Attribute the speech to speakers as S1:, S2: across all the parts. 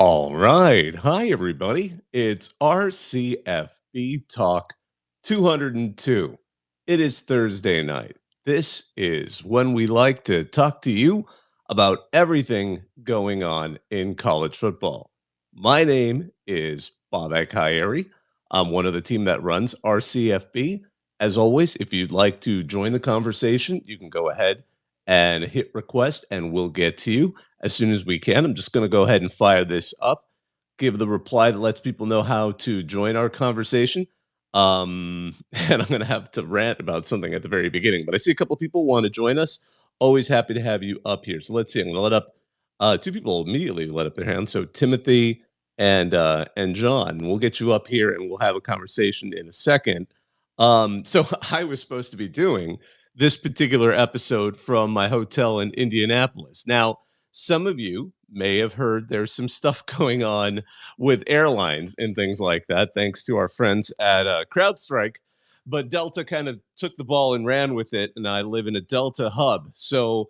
S1: All right. Hi, everybody. It's our CFB Talk 202. It is Thursday night. This is when we like to talk to you about everything going on in college football. My name is Bobak Ha'Eri. I'm one of the team that runs our CFB. As always, if you'd like to join the conversation, you can go ahead and hit request, and we'll get to you as soon as we can. I'm just going to go ahead and fire this up, give the reply that lets people know how to join our conversation. And I'm going to have to rant about something at the very beginning, but I see a couple of people want to join us. Always happy to have you up here. So let's see. I'm going to let up two people immediately let up their hands. So Timothy and John. We'll get you up here and we'll have a conversation in a second. So I was supposed to be doing this particular episode from my hotel in Indianapolis. Now, some of you may have heard there's some stuff going on with airlines and things like that, thanks to our friends at CrowdStrike. But Delta kind of took the ball and ran with it, and I live in a Delta hub. So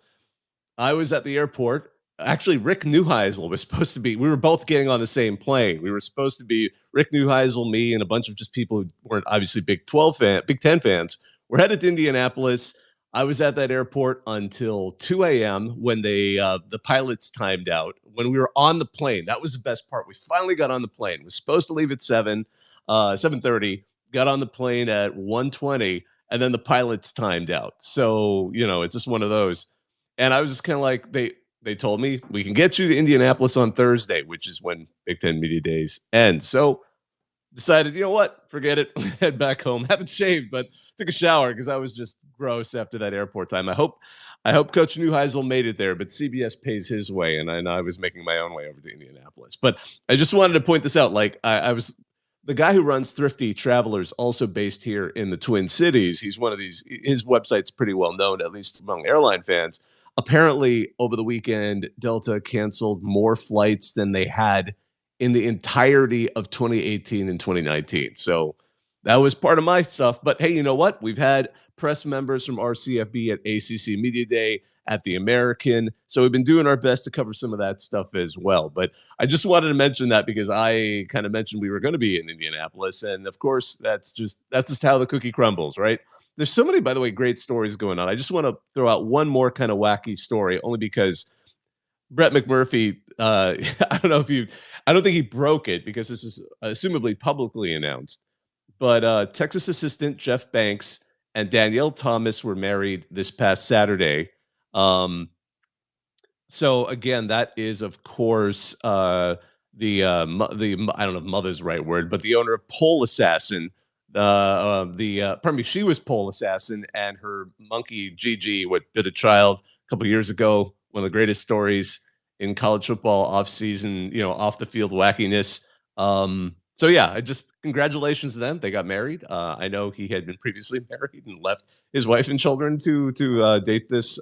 S1: I was at the airport. Actually, Rick Neuheisel was supposed to be. We were both getting on the same plane. We were supposed to be Rick Neuheisel, me, and a bunch of just people who weren't obviously Big Ten fans. We're headed to Indianapolis. I was at that airport until 2 a.m. when the pilots timed out. When we were on the plane, that was the best part. We finally got on the plane. We were supposed to leave at 7:30. Got on the plane at 1:20, and then the pilots timed out. So it's just one of those. And I was just kind of like, they told me we can get you to Indianapolis on Thursday, which is when Big Ten Media Days end. So decided, you know what, forget it, head back home. Haven't shaved, but took a shower because I was just gross after that airport time. I hope Coach Neuheisel made it there, but CBS pays his way, and I was making my own way over to Indianapolis. But I just wanted to point this out. Like I was the guy who runs Thrifty Travelers, also based here in the Twin Cities. He's one of these. His website's pretty well known, at least among airline fans. Apparently, over the weekend, Delta canceled more flights than they had in the entirety of 2018 and 2019. So that was part of my stuff. But hey, you know what? We've had press members from RCFB at ACC Media Day, at the American. So we've been doing our best to cover some of that stuff as well. But I just wanted to mention that because I kind of mentioned we were going to be in Indianapolis. And of course, that's just how the cookie crumbles, right? There's so many, by the way, great stories going on. I just want to throw out one more kind of wacky story, only because Brett McMurphy, I don't think he broke it because this is assumably publicly announced. But Texas assistant Jeff Banks and Danielle Thomas were married this past Saturday. So again, that is, of course, the I don't know if mother's the right word, but the owner of Pole Assassin. Pardon me, she was Pole Assassin, and her monkey Gigi, what did a child a couple years ago. One of the greatest stories in college football off season, off the field wackiness. So yeah, I just congratulations to them. They got married. I know he had been previously married and left his wife and children to date this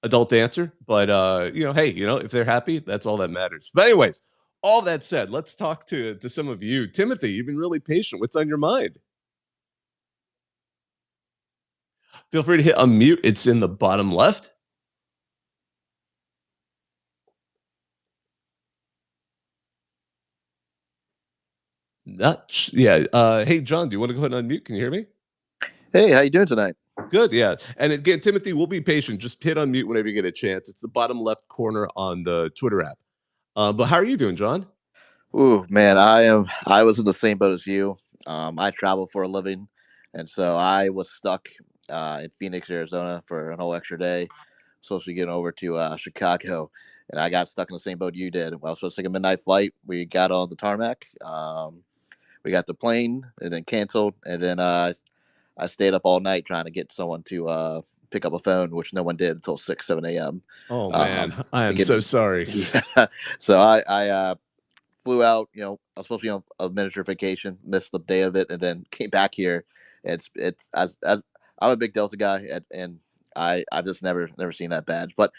S1: adult dancer. But hey, if they're happy, that's all that matters. But anyways, all that said, let's talk to some of you. Timothy, you've been really patient. What's on your mind? Feel free to hit unmute. It's in the bottom left. Yeah. Hey, John, do you want to go ahead and unmute? Can you hear me?
S2: Hey, how you doing tonight?
S1: Good, yeah. And again, Timothy, we'll be patient. Just hit unmute whenever you get a chance. It's the bottom left corner on the Twitter app. But how are you doing, John?
S2: Ooh, man, I was in the same boat as you. I travel for a living, and so I was stuck in Phoenix, Arizona, for an whole extra day. Supposed to be getting over to Chicago, and I got stuck in the same boat you did. I was supposed to take a midnight flight. We got on the tarmac. We got the plane, and then canceled, and then I stayed up all night trying to get someone to pick up a phone, which no one did until 6, 7 a.m.
S1: Oh man, I am so sorry.
S2: Yeah. So I flew out. I was supposed to be on a miniature vacation, missed the day of it, and then came back here. It's as I'm a big Delta guy, and I've just never seen that bad. But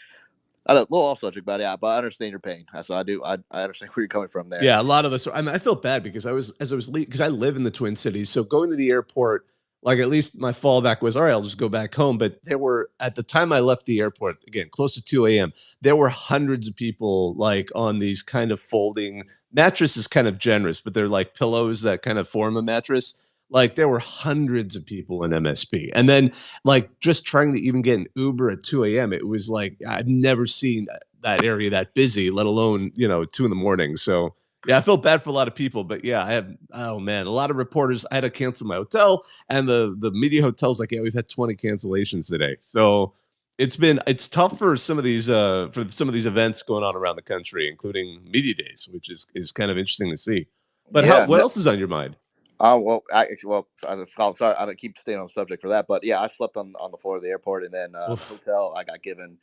S2: I don't, a little off subject, but yeah, but I understand your pain. So I do. I understand where you're coming from there.
S1: Yeah, a lot of us. I felt bad because I felt bad because I was because I live in the Twin Cities, so going to the airport like at least my fallback was, all right, I'll just go back home. But there were, at the time I left the airport, again, close to 2 a.m., there were hundreds of people like on these kind of folding mattress is kind of generous, but they're like pillows that kind of form a mattress. Like there were hundreds of people in MSP. And then like just trying to even get an Uber at 2 a.m., it was like I've never seen that area that busy, let alone, 2 in the morning. So yeah, I felt bad for a lot of people, but yeah, I have, oh man, a lot of reporters. I had to cancel my hotel, and the media hotel's like, yeah, we've had 20 cancellations today. So it's tough for some of these events going on around the country, including media days, which is kind of interesting to see. But
S2: Yeah.
S1: what else is on your mind?
S2: Well, I'm sorry, I don't keep staying on the subject for that, but yeah, I slept on the floor of the airport, and then the
S1: Oof.
S2: hotel I got given.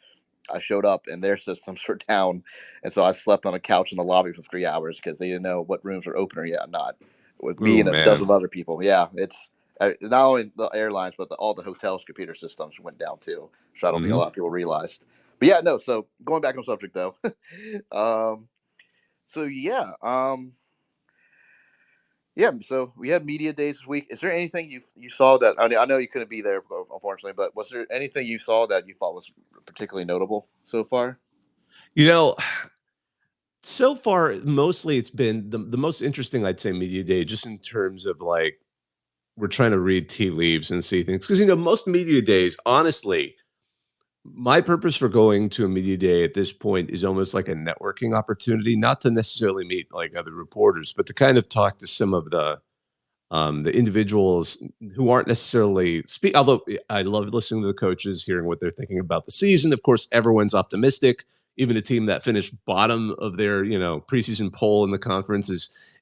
S2: I showed up and their systems were down, and so I slept on a couch in the lobby for 3 hours because they didn't know what rooms were open or yet not. With me
S1: Ooh,
S2: and a dozen
S1: man.
S2: other people, yeah, it's not only the airlines but all the hotels' computer systems went down too. So I don't think a
S1: Hmm.
S2: lot of people realized. But yeah, no. So going back on subject though, um, so yeah, so we had media days this week. Is there anything you saw that I know you couldn't be there unfortunately, but was there anything you saw that you thought was particularly notable so far?
S1: You know, so far, mostly it's been the most interesting, I'd say, media day, just in terms of like we're trying to read tea leaves and see things. Because, most media days, honestly, my purpose for going to a media day at this point is almost like a networking opportunity, not to necessarily meet like other reporters, but to kind of talk to some of the individuals who aren't necessarily speak. Although I love listening to the coaches, hearing what they're thinking about the season. Of course, everyone's optimistic. Even a team that finished bottom of their preseason poll in the conference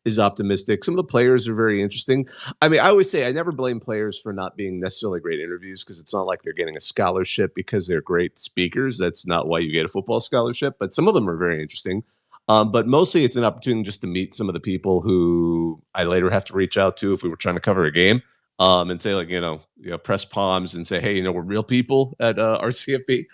S1: is optimistic. Some of the players are very interesting. I mean, I always say I never blame players for not being necessarily great interviews because it's not like they're getting a scholarship because they're great speakers. That's not why you get a football scholarship. But some of them are very interesting. But mostly it's an opportunity just to meet some of the people who I later have to reach out to if we were trying to cover a game, and say like, press palms and say, hey, we're real people at our CFB.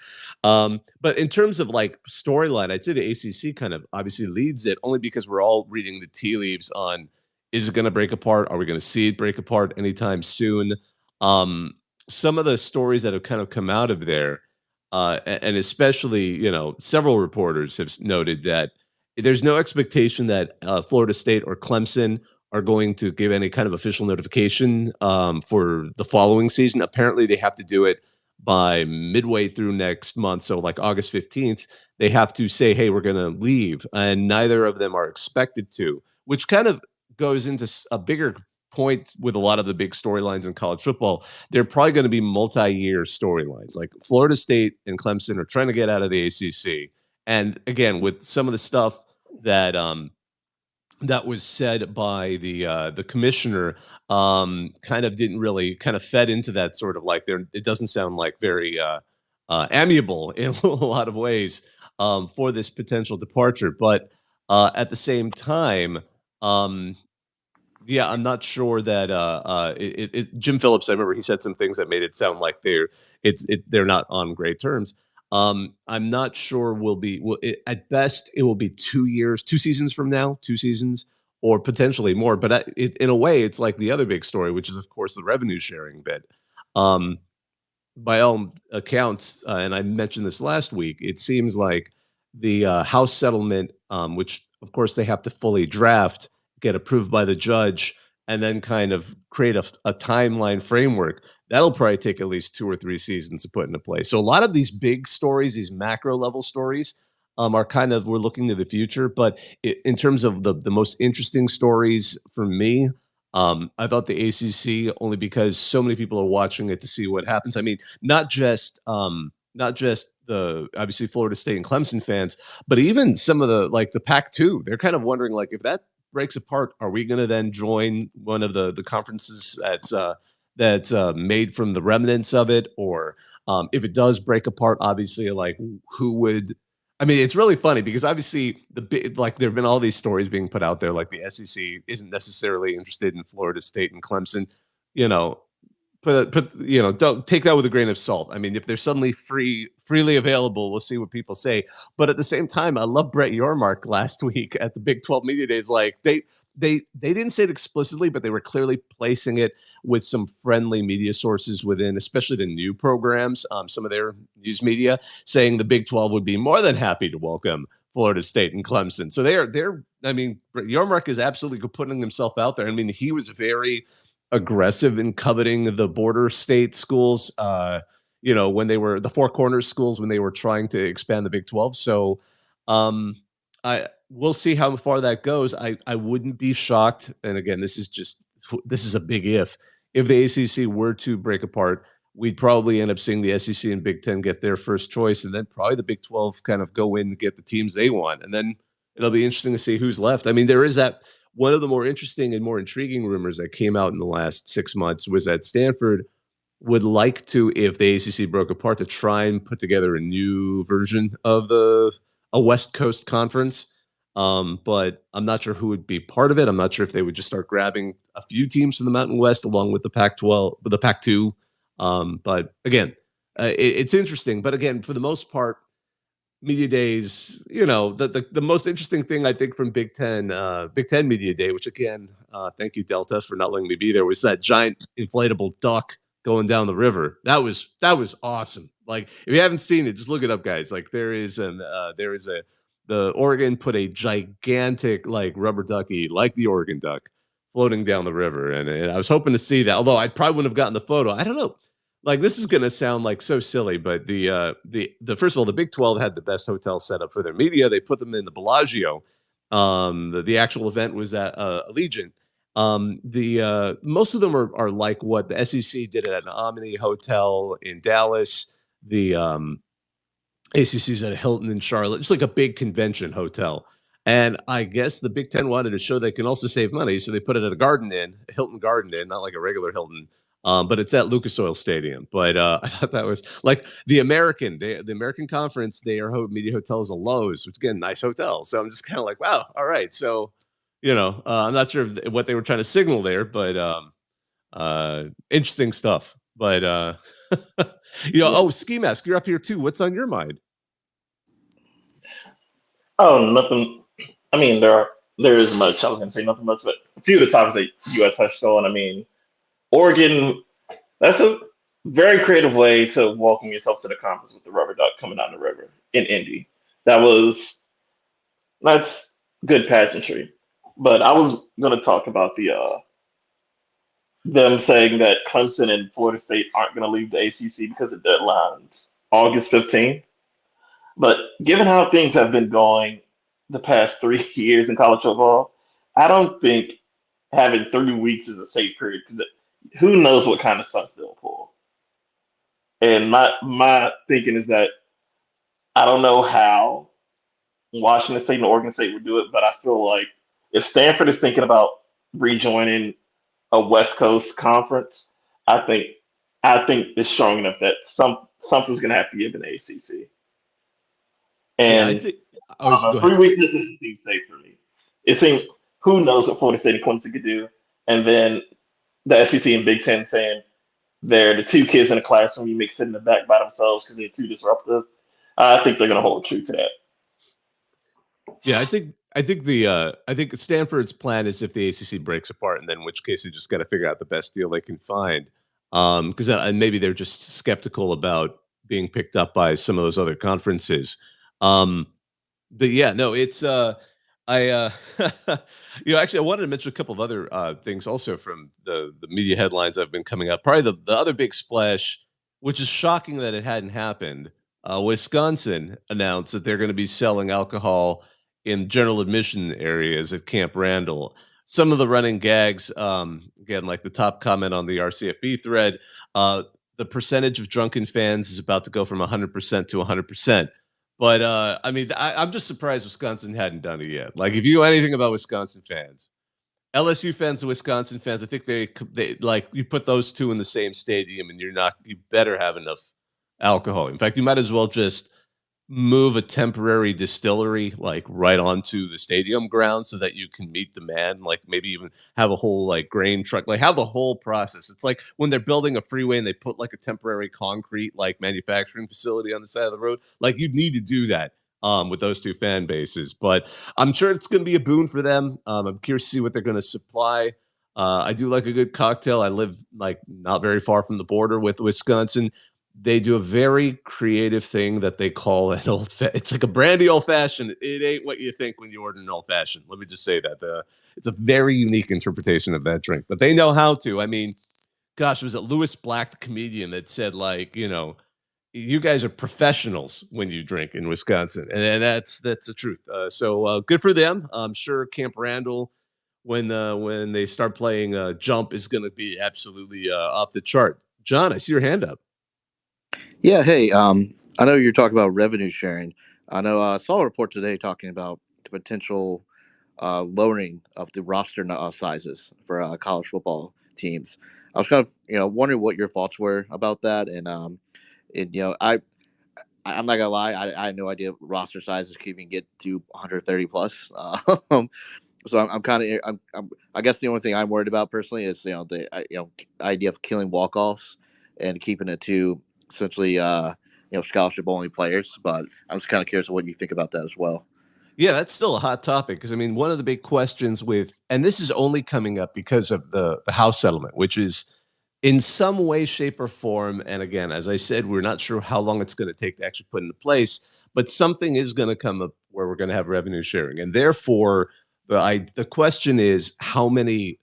S1: But in terms of like storyline, I'd say the ACC kind of obviously leads it only because we're all reading the tea leaves on, is it going to break apart? Are we going to see it break apart anytime soon? Um, some of the stories that have kind of come out of there, and especially, several reporters have noted that there's no expectation that Florida State or Clemson are going to give any kind of official notification for the following season. Apparently, they have to do it by midway through next month. So, like August 15th, they have to say, hey, we're going to leave. And neither of them are expected to, which kind of goes into a bigger point with a lot of the big storylines in college football. They're probably going to be multi-year storylines. Like Florida State and Clemson are trying to get out of the ACC. And again, with some of the stuff that that was said by the commissioner, kind of didn't really kind of fed into that sort of like there. It doesn't sound like very amiable in a lot of ways for this potential departure. But at the same time, um, yeah, I'm not sure that Jim Phillips. I remember he said some things that made it sound like they're not on great terms. I'm not sure at best it will be 2 years, 2 seasons from now, 2 seasons, or potentially more. But in a way, it's like the other big story, which is of course the revenue sharing bit. Um, by all accounts, and I mentioned this last week, it seems like the House settlement, which of course they have to fully draft, get approved by the judge, and then kind of create a timeline framework. That'll probably take at least 2 or 3 seasons to put into place. So a lot of these big stories, these macro level stories, are kind of we're looking to the future. But in terms of the most interesting stories for me, I thought the ACC only because so many people are watching it to see what happens. I mean, not just the obviously Florida State and Clemson fans, but even some of the like the Pac-2. They're kind of wondering like if that breaks apart, are we going to then join one of the conferences that's made from the remnants of it, or if it does break apart, obviously like who would. I mean, it's really funny because obviously like there have been all these stories being put out there, like the SEC isn't necessarily interested in Florida State and Clemson. You know, don't take that with a grain of salt. I mean, if they're suddenly freely available, we'll see what people say. But at the same time, I love Brett Yormark last week at the Big 12 Media Days. Like they didn't say it explicitly, but they were clearly placing it with some friendly media sources within, especially the new programs, some of their news media, saying the Big 12 would be more than happy to welcome Florida State and Clemson. So they're. I mean, Yarmark is absolutely putting himself out there. I mean, he was very aggressive in coveting the border state schools. When they were the Four Corners schools when they were trying to expand the Big 12. So, I we'll see how far that goes. I wouldn't be shocked. And again, this is a big if the ACC were to break apart, we'd probably end up seeing the SEC and Big Ten get their first choice, and then probably the Big 12 kind of go in and get the teams they want. And then it'll be interesting to see who's left. I mean, there is that one of the more interesting and more intriguing rumors that came out in the last 6 months was that Stanford would like to, if the ACC broke apart, to try and put together a new version of a West Coast conference. But I'm not sure who would be part of it. I'm not sure if they would just start grabbing a few teams from the Mountain West along with the Pac-12, with the Pac-2. But again, it's interesting. But again, for the most part, media days, the most interesting thing I think from Big Ten Media Day, which again, thank you Delta for not letting me be there, was that giant inflatable duck going down the river. That was awesome. Like if you haven't seen it, just look it up, guys. Like the Oregon put a gigantic like rubber ducky, like the Oregon duck, floating down the river, and I was hoping to see that. Although I probably wouldn't have gotten the photo. I don't know, like this is going to sound like so silly, but the first of all, the Big 12 had the best hotel setup for their media. They put them in the Bellagio. The actual event was at Allegiant. The most of them are like what the SEC did at an Omni Hotel in Dallas. The ACC's at a Hilton in Charlotte, just like a big convention hotel. And I guess the Big Ten wanted to show they can also save money, so they put it at a Hilton Garden Inn, not like a regular Hilton, but it's at Lucas Oil Stadium. But I thought that was like the American Conference. Their media hotel is a Lowe's, which again, nice hotel. So I'm just kind of like, wow, all right. So I'm not sure what they were trying to signal there, but interesting stuff. But Ski Mask, you're up here too. What's on your mind?
S3: Oh, nothing. I mean, there is much. I was going to say nothing much, but a few of the topics that you had touched on. I mean, Oregon. That's a very creative way to welcome yourself to the conference with the rubber duck coming down the river in Indy. That's good pageantry. But I was going to talk about the them saying that Clemson and Florida State aren't going to leave the ACC because the deadline's August 15th. But given how things have been going the past 3 years in college football, I don't think having 3 weeks is a safe period because who knows what kind of stunts they'll pull. And my thinking is that I don't know how Washington State and Oregon State would do it, but I feel like if Stanford is thinking about rejoining a West Coast conference, I think I think it's strong enough that something's going to have to give in the ACC.
S1: Yeah, I
S3: And
S1: think I
S3: I don't
S1: was
S3: know,
S1: go ahead.
S3: 3 weeks doesn't seem safe for me. It seems who knows what Florida State and Clemson could do, and then the SEC and Big Ten saying they're the two kids in the classroom you make sit in the back by themselves because they're too disruptive. I think they're going to hold true to that.
S1: Yeah, I think Stanford's plan is if the ACC breaks apart, and then in which case they just got to figure out the best deal they can find. Because and maybe they're just skeptical about being picked up by some of those other conferences. Um, but yeah, no, it's I actually I wanted to mention a couple of other things also from the media headlines that have been coming up. Probably the other big splash, which is shocking that it hadn't happened. Wisconsin announced that they're going to be selling alcohol in general admission areas at Camp Randall. Some of the running gags, again, like the top comment on the RCFB thread, the percentage of drunken fans is about to go from 100% to 100%. But I mean, I'm just surprised Wisconsin hadn't done it yet. Like, if you know anything about Wisconsin fans, LSU fans and Wisconsin fans, I think they like you put those two in the same stadium, and you better have enough alcohol. In fact, you might as well just move a temporary distillery like right onto the stadium ground so that you can meet demand, like maybe even have a whole like grain truck, like have the whole process. It's like when they're building a freeway and they put like a temporary concrete like manufacturing facility on the side of the road, like you need to do that. with those two fan bases. But I'm sure it's going to be a boon for them. I'm curious to see what they're going to supply. I do like a good cocktail. I live like not very far from the border with Wisconsin. They do a very creative thing that they call an it's like a brandy old fashioned. It ain't what you think when you order an old fashioned. Let me just say that. It's a very unique interpretation of that drink, but they know how to. I mean, gosh, was it Lewis Black, the comedian, that said, like, you guys are professionals when you drink in Wisconsin, and that's the truth. So good for them. I'm sure Camp Randall, when they start playing Jump, is going to be absolutely off the chart. John, I see your hand up.
S2: Yeah, hey, I know you're talking about revenue sharing. I know I saw a report today talking about the potential lowering of the roster sizes for college football teams. I was kind of wondering what your thoughts were about that, and I'm not gonna lie, I had no idea roster sizes can even get to 130 plus. So I'm kind of I guess the only thing I'm worried about personally is the idea of killing walk offs and keeping it to essentially scholarship only players. But I'm just kind of curious what you think about that as well.
S1: Yeah, that's still a hot topic because I mean, one of the big questions and this is only coming up because of the House settlement, which is in some way, shape, or form. And again, as I said, we're not sure how long it's going to take to actually put into place, but something is going to come up where we're going to have revenue sharing, and therefore, the question is how many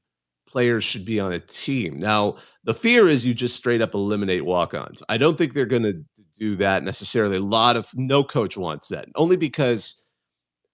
S1: players should be on a team. Now, the fear is you just straight up eliminate walk-ons. I don't think they're going to do that necessarily. A lot of no coach wants that, only because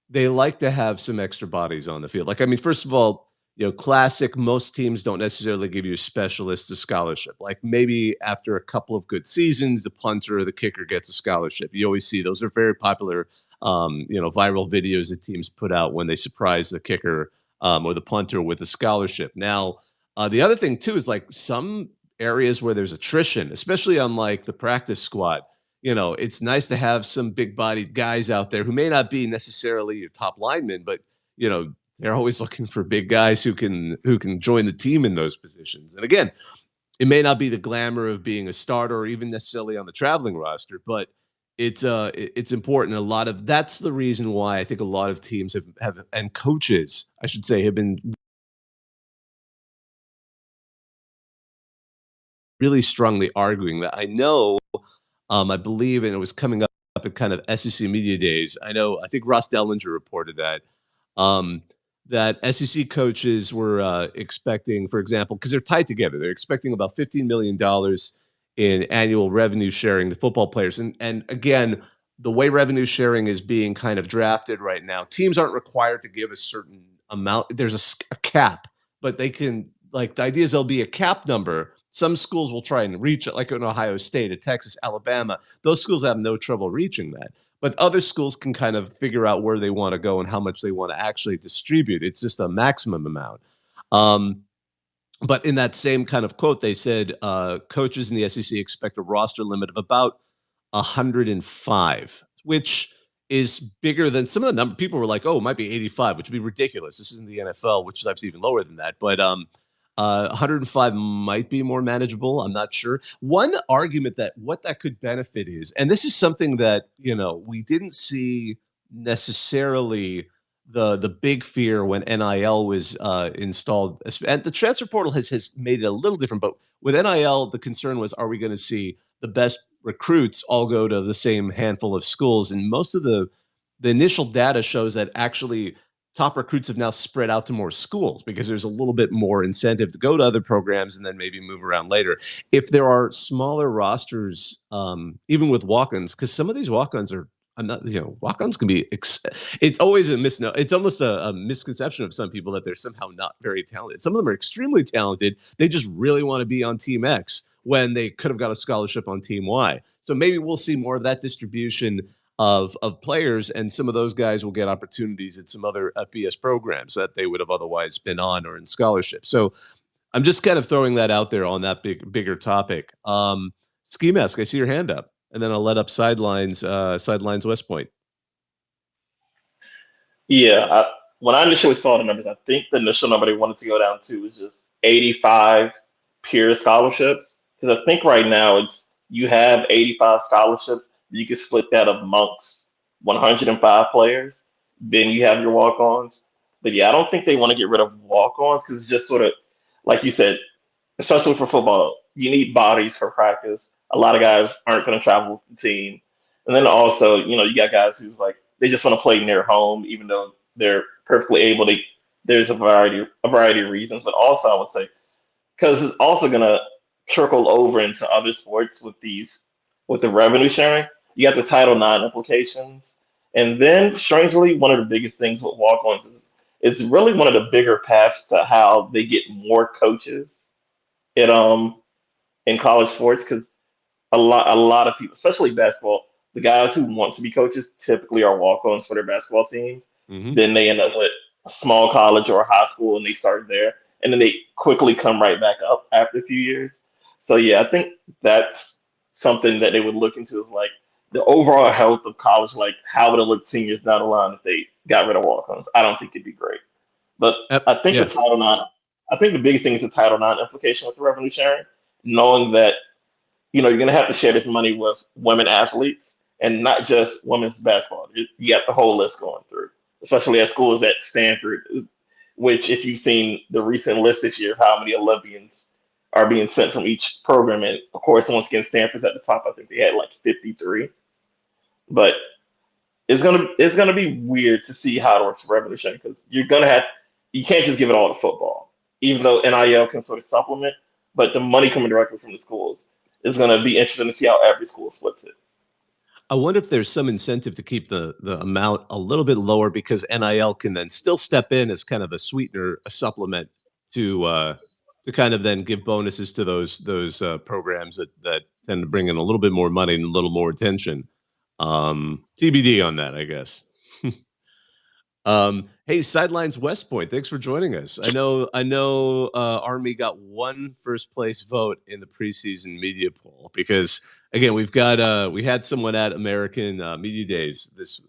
S1: they like to have some extra bodies on the field. Like, I mean, first of all, classic, most teams don't necessarily give you a specialist a scholarship. Like maybe after a couple of good seasons, the punter or the kicker gets a scholarship. You always see those are very popular, viral videos that teams put out when they surprise the kicker or the punter with a scholarship. Now, the other thing too is like some areas where there's attrition, especially on like the practice squad. It's nice to have some big bodied guys out there who may not be necessarily your top linemen, but they're always looking for big guys who can join the team in those positions. And again, it may not be the glamour of being a starter or even necessarily on the traveling roster, but it's important. A lot of that's the reason why I think a lot of teams have and coaches, I should say, have been really strongly arguing that. I know I believe, and it was coming up at kind of SEC media days. I think Ross Dellinger reported um, that SEC coaches were expecting, for example, because they're tied together, they're expecting about $15 million in annual revenue sharing to football players. And again, the way revenue sharing is being kind of drafted right now, teams aren't required to give a certain amount. There's a cap, but they can, like, the idea is there'll be a cap number. Some schools will try and reach it, like in Ohio State, at Texas, Alabama. Those schools have no trouble reaching that. But other schools can kind of figure out where they want to go and how much they want to actually distribute. It's just a maximum amount. Um, but in that same kind of quote, they said coaches in the SEC expect a roster limit of about 105, which is bigger than some of the number. People were like, "Oh, it might be 85," which would be ridiculous. This isn't the NFL, which is obviously even lower than that. But 105 might be more manageable. I'm not sure. One argument that what that could benefit is, and this is something that we didn't see necessarily the big fear when NIL was installed, and the transfer portal has made it a little different. But with NIL, the concern was, are we going to see the best recruits all go to the same handful of schools? And most of the initial data shows that actually top recruits have now spread out to more schools because there's a little bit more incentive to go to other programs and then maybe move around later. If there are smaller rosters, even with walk-ons, because some of these walk-ons are, I'm not, walk-ons can be, it's always it's almost a misconception of some people that they're somehow not very talented. Some of them are extremely talented. They just really want to be on Team X when they could have got a scholarship on Team Y. So maybe we'll see more of that distribution of players, and some of those guys will get opportunities at some other FBS programs that they would have otherwise been on or in scholarship. So I'm just kind of throwing that out there on that bigger topic. Ski Mask, I see your hand up, and then I'll let up sidelines West Point.
S3: Yeah, when I initially saw the numbers, I think the initial number they wanted to go down to was just 85 peer scholarships. Because I think right now you have 85 scholarships. You can split that amongst 105 players. Then you have your walk-ons. But yeah, I don't think they want to get rid of walk-ons because it's just sort of like you said, especially for football, you need bodies for practice. A lot of guys aren't going to travel with the team, and then also, you got guys who's like they just want to play near home, even though they're perfectly able. There's a variety of reasons, but also I would say because it's also going to trickle over into other sports with the revenue sharing. You got the Title IX implications, and then strangely, one of the biggest things with walk-ons is it's really one of the bigger paths to how they get more coaches in in college sports because a lot of people, especially basketball, the guys who want to be coaches typically are walk-ons for their basketball teams.
S1: Hmm.
S3: Then they end up with a small college or a high school and they start there, and then they quickly come right back up after a few years. So yeah, I think that's something that they would look into is like the overall health of college, like how would it look 10 years down the line if they got rid of walk-ons? I don't think it'd be great. But I think the
S1: Yeah.
S3: Title IX, I think the biggest thing is the Title IX implication with the revenue sharing, knowing that you're going to have to share this money with women athletes and not just women's basketball. You got the whole list going through, especially at schools at Stanford, which, if you've seen the recent list this year, how many Olympians are being sent from each program. And of course, once again, Stanford's at the top. I think they had like 53. But it's gonna be weird to see how it works for revenue sharing because you can't just give it all to football, even though NIL can sort of supplement, but the money coming directly from the schools is gonna be interesting to see how every school splits it.
S1: I wonder if there's some incentive to keep the amount a little bit lower because NIL can then still step in as kind of a sweetener, a supplement to kind of then give bonuses to those programs that tend to bring in a little bit more money and a little more attention. TBD on that, I guess. Hey, Sidelines West Point, thanks for joining us. I know Army got one first place vote in the preseason media poll because again, we had someone at American Media Days this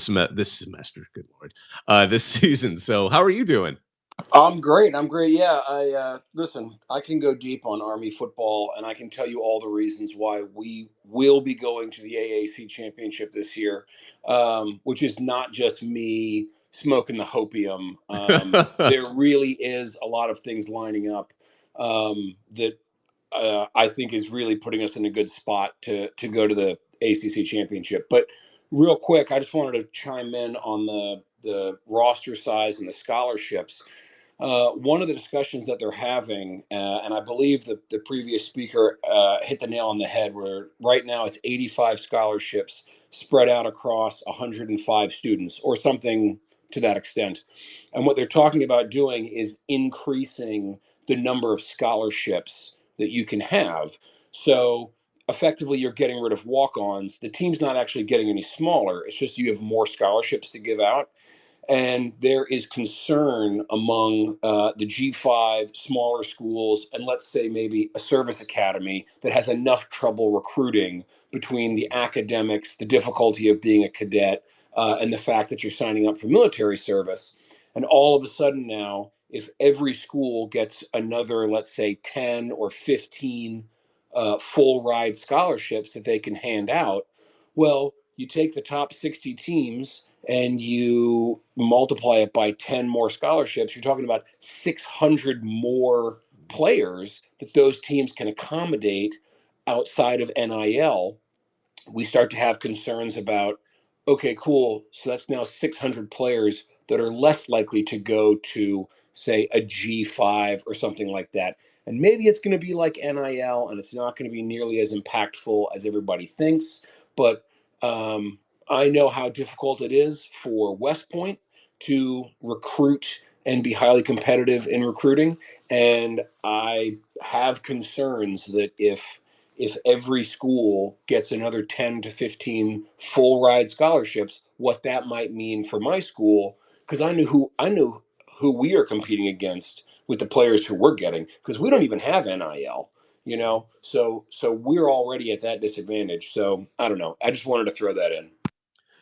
S1: semester, good lord. This season. So, how are you doing?
S4: I'm great. I'm great. Yeah, I listen. I can go deep on Army football, and I can tell you all the reasons why we will be going to the AAC championship this year, which is not just me smoking the hopium. There really is a lot of things lining up that I think is really putting us in a good spot to go to the ACC championship. But real quick, I just wanted to chime in on the roster size and the scholarships. One of the discussions that they're having, and I believe the previous speaker hit the nail on the head, where right now it's 85 scholarships spread out across 105 students or something to that extent. And what they're talking about doing is increasing the number of scholarships that you can have. So effectively, you're getting rid of walk ons. The team's not actually getting any smaller, it's just you have more scholarships to give out. And there is concern among the G5 smaller schools, and let's say maybe a service academy that has enough trouble recruiting between the academics, the difficulty of being a cadet, and the fact that you're signing up for military service. And all of a sudden now, if every school gets another, let's say, 10 or 15 full ride scholarships that they can hand out, well, you take the top 60 teams and you multiply it by 10 more scholarships, you're talking about 600 more players that those teams can accommodate outside of NIL. We start to have concerns about, okay, cool, so that's now 600 players that are less likely to go to, say, a G5 or something like that. And maybe it's going to be like NIL and it's not going to be nearly as impactful as everybody thinks. But I know how difficult it is for West Point to recruit and be highly competitive in recruiting. And I have concerns that if every school gets another 10 to 15 full ride scholarships, what that might mean for my school, because I knew who we are competing against with the players who we're getting, because we don't even have NIL, so we're already at that disadvantage. So I don't know. I just wanted to throw that in.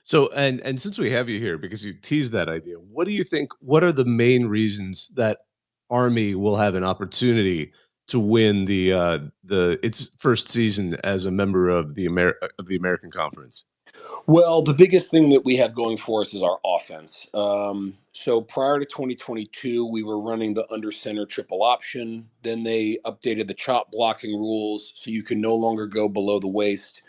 S1: So, and since we have you here because you teased that idea, what do you think? What are the main reasons that Army will have an opportunity to win the its first season as a member of the American Conference?
S4: Well, the biggest thing that we have going for us is our offense. So prior to 2022, we were running the under center triple option. Then they updated the chop blocking rules so you can no longer go below the waist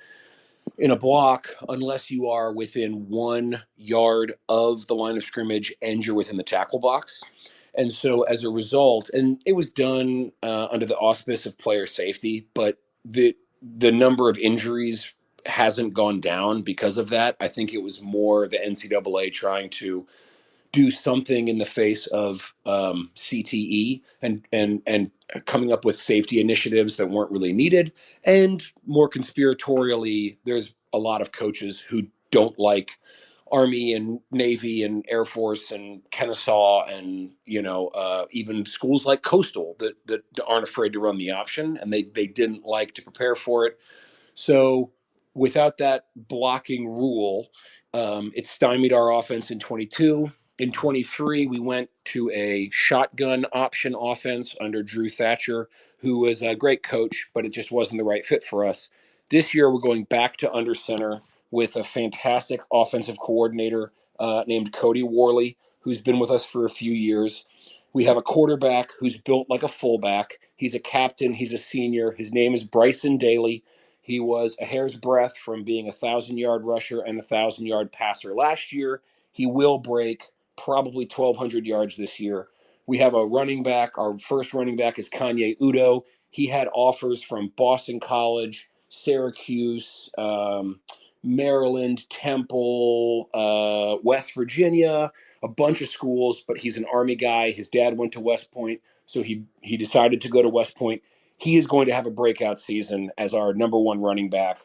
S4: in a block unless you are within 1 yard of the line of scrimmage and you're within the tackle box. And so, as a result, and it was done under the auspice of player safety, but the number of injuries hasn't gone down because of that. I think it was more the NCAA trying to do something in the face of CTE and coming up with safety initiatives that weren't really needed. And more conspiratorially, there's a lot of coaches who don't like Army and Navy and Air Force and Kennesaw and even schools like Coastal that aren't afraid to run the option, and they didn't like to prepare for it. So without that blocking rule, it stymied our offense in 22. In 23, we went to a shotgun option offense under Drew Thatcher, who was a great coach, but it just wasn't the right fit for us. This year, we're going back to under center with a fantastic offensive coordinator named Cody Worley, who's been with us for a few years. We have a quarterback who's built like a fullback. He's a captain. He's a senior. His name is Bryson Daly. He was a hair's breadth from being 1,000-yard rusher and 1,000-yard passer last year. He will break probably 1,200 yards this year. We have a running back. Our first running back is Kanye Udo. He had offers from Boston College, Syracuse, Maryland, Temple, West Virginia, a bunch of schools, but he's an Army guy. His dad went to West Point, so he decided to go to West Point. He is going to have a breakout season as our number one running back.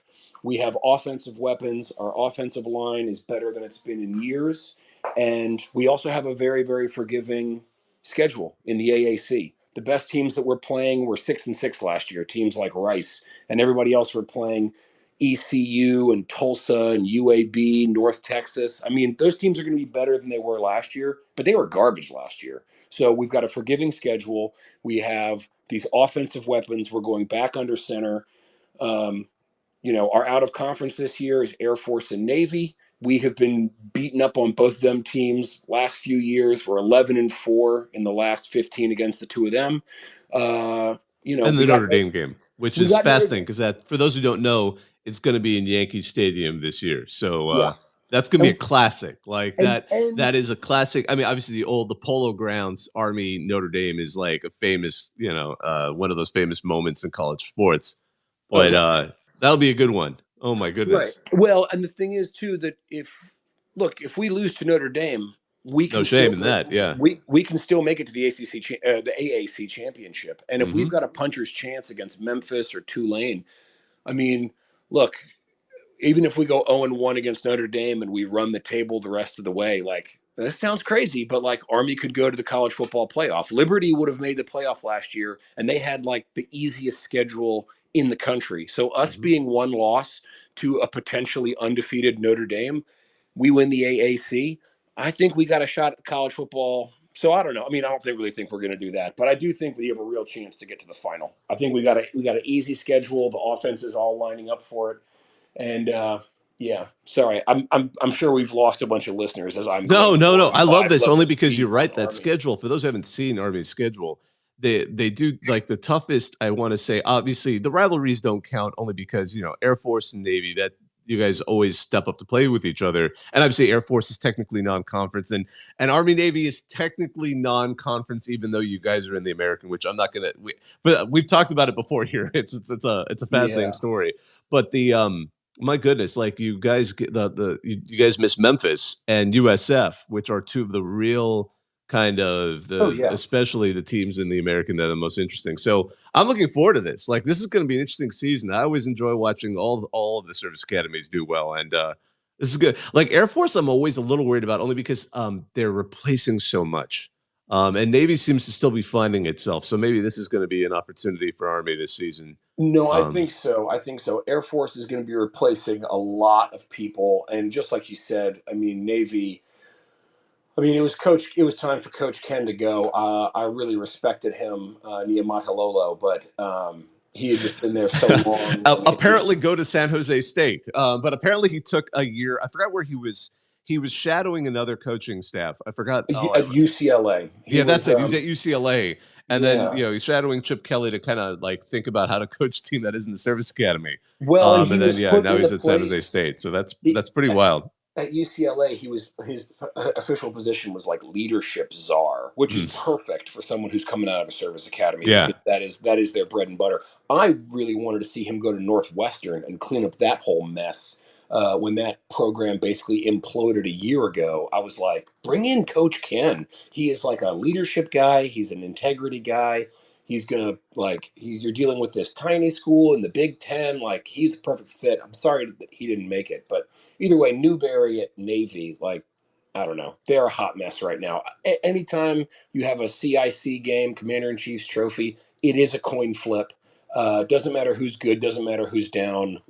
S4: We have offensive weapons. Our offensive line is better than it's been in years. And we also have a very, very forgiving schedule in the AAC. The best teams that we're playing were 6-6 last year, teams like Rice, and everybody else were playing ECU and Tulsa and UAB, North Texas. I mean, those teams are going to be better than they were last year, but they were garbage last year. So we've got a forgiving schedule. We have these offensive weapons. We're going back under center. Um, our out of conference this year is Air Force and Navy. We have been beaten up on both of them teams last few years. We're 11-4 in the last 15 against the two of them.
S1: And
S4: We
S1: the
S4: got
S1: Notre Dame game, which
S4: we
S1: is
S4: got Notre
S1: fascinating
S4: Dame.
S1: because that, for those who don't know, it's going to be in Yankee Stadium this year. So
S4: Yeah,
S1: that's going to be a
S4: and
S1: classic. Like
S4: and
S1: that.
S4: and
S1: That is a classic. I mean, obviously the Polo Grounds Army Notre Dame is like a famous, one of those famous moments in college sports.
S4: oh
S1: But
S4: yeah,
S1: that'll be a good one. Oh my
S4: right.
S1: goodness,
S4: Well, and the thing is too that if we lose to Notre Dame, we
S1: no
S4: can
S1: shame
S4: still
S1: in that. Yeah.
S4: we can still make it to the the AAC championship. And if we've
S1: Hmm.
S4: got a puncher's chance against Memphis or Tulane, I mean, look, even if we go 0-1 against Notre Dame and we run the table the rest of the way, like this sounds crazy, but like Army could go to the college football playoff. Liberty would have made the playoff last year, and they had like the easiest schedule in the country. So us
S1: Hmm.
S4: being one loss to a potentially undefeated Notre Dame, we win the AAC. I think we got a shot at college football. So I don't know. I mean, I don't really think we're going to do that, but I do think we have a real chance to get to the final. I think we got an easy schedule. The offense is all lining up for it. And yeah, sorry, I'm sure we've lost a bunch of listeners as I'm
S1: No,
S4: going
S1: no, no. I love
S4: 45
S1: this only
S4: levels
S1: because you're
S4: deep on
S1: right. That
S4: Army.
S1: schedule, for those who haven't seen Army's schedule, they do like the toughest. I want to say, obviously, the rivalries don't count only because Air Force and Navy, that you guys always step up to play with each other, and obviously Air Force is technically non-conference, and Army Navy is technically non-conference, even though you guys are in the American, which I'm not gonna. But we've talked about it before here. It's a fascinating
S4: Yeah.
S1: story, but my goodness, like you guys get you guys miss Memphis and USF, which are two of the real kind of
S4: Oh
S1: the
S4: yeah.
S1: especially the teams in the American that are the most interesting. So I'm looking forward to this. Like this is going to be an interesting season. I always enjoy watching all of the service academies do well, and this is good. Like Air Force, I'm always a little worried about only because they're replacing so much. And Navy seems to still be finding itself. So maybe this is going to be an opportunity for Army this season.
S4: No, I
S1: Um,
S4: think so. I think so. Air Force is going to be replacing a lot of people, and just like you said, I mean Navy. I mean, it was time for Coach Ken to go. I really respected him, Niamatalolo, but He had just been there so long.
S1: Apparently go to San Jose State. But apparently he took a year. I forgot where he was. He was shadowing another coaching staff. I forgot.
S4: At UCLA.
S1: That's it. He was at UCLA. And then, he's shadowing Chip Kelly to kind of like think about how to coach a team that isn't the service academy.
S4: Well,
S1: and then, now he's at San Jose State. So that's pretty wild.
S4: At UCLA, his official position was like leadership czar, which is perfect for someone who's coming out of a service academy.
S1: Yeah,
S4: that is their bread and butter. I really wanted to see him go to Northwestern and clean up that whole mess. When that program basically imploded a year ago, I was like, bring in Coach Ken. He is like a leadership guy. He's an integrity guy. He's gonna you're dealing with this tiny school in the Big Ten. Like, he's the perfect fit. I'm sorry that he didn't make it, but either way, Newberry at Navy, I don't know. They're a hot mess right now. Anytime you have a CIC game, Commander in Chief's trophy, it is a coin flip. Doesn't matter who's good, doesn't matter who's down.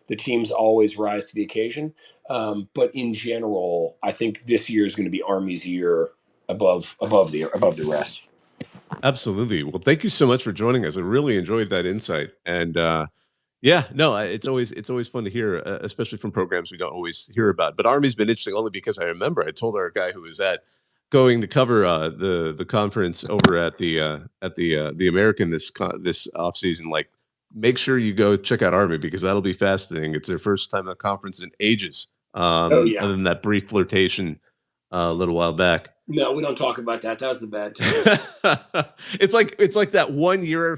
S4: The teams always rise to the occasion. But in general, I think this year is going to be Army's year above the rest.
S1: Absolutely. Well, thank you so much for joining us. I really enjoyed that insight. And it's always fun to hear, especially from programs we don't always hear about. But Army's been interesting only because I remember I told our guy who was going to cover the conference over at the American this offseason, like, make sure you go check out Army because that'll be fascinating. It's their first time at a conference in ages. Other than that brief flirtation a little while back.
S4: No, we don't talk about that. That was the bad time.
S1: It's like that 1 year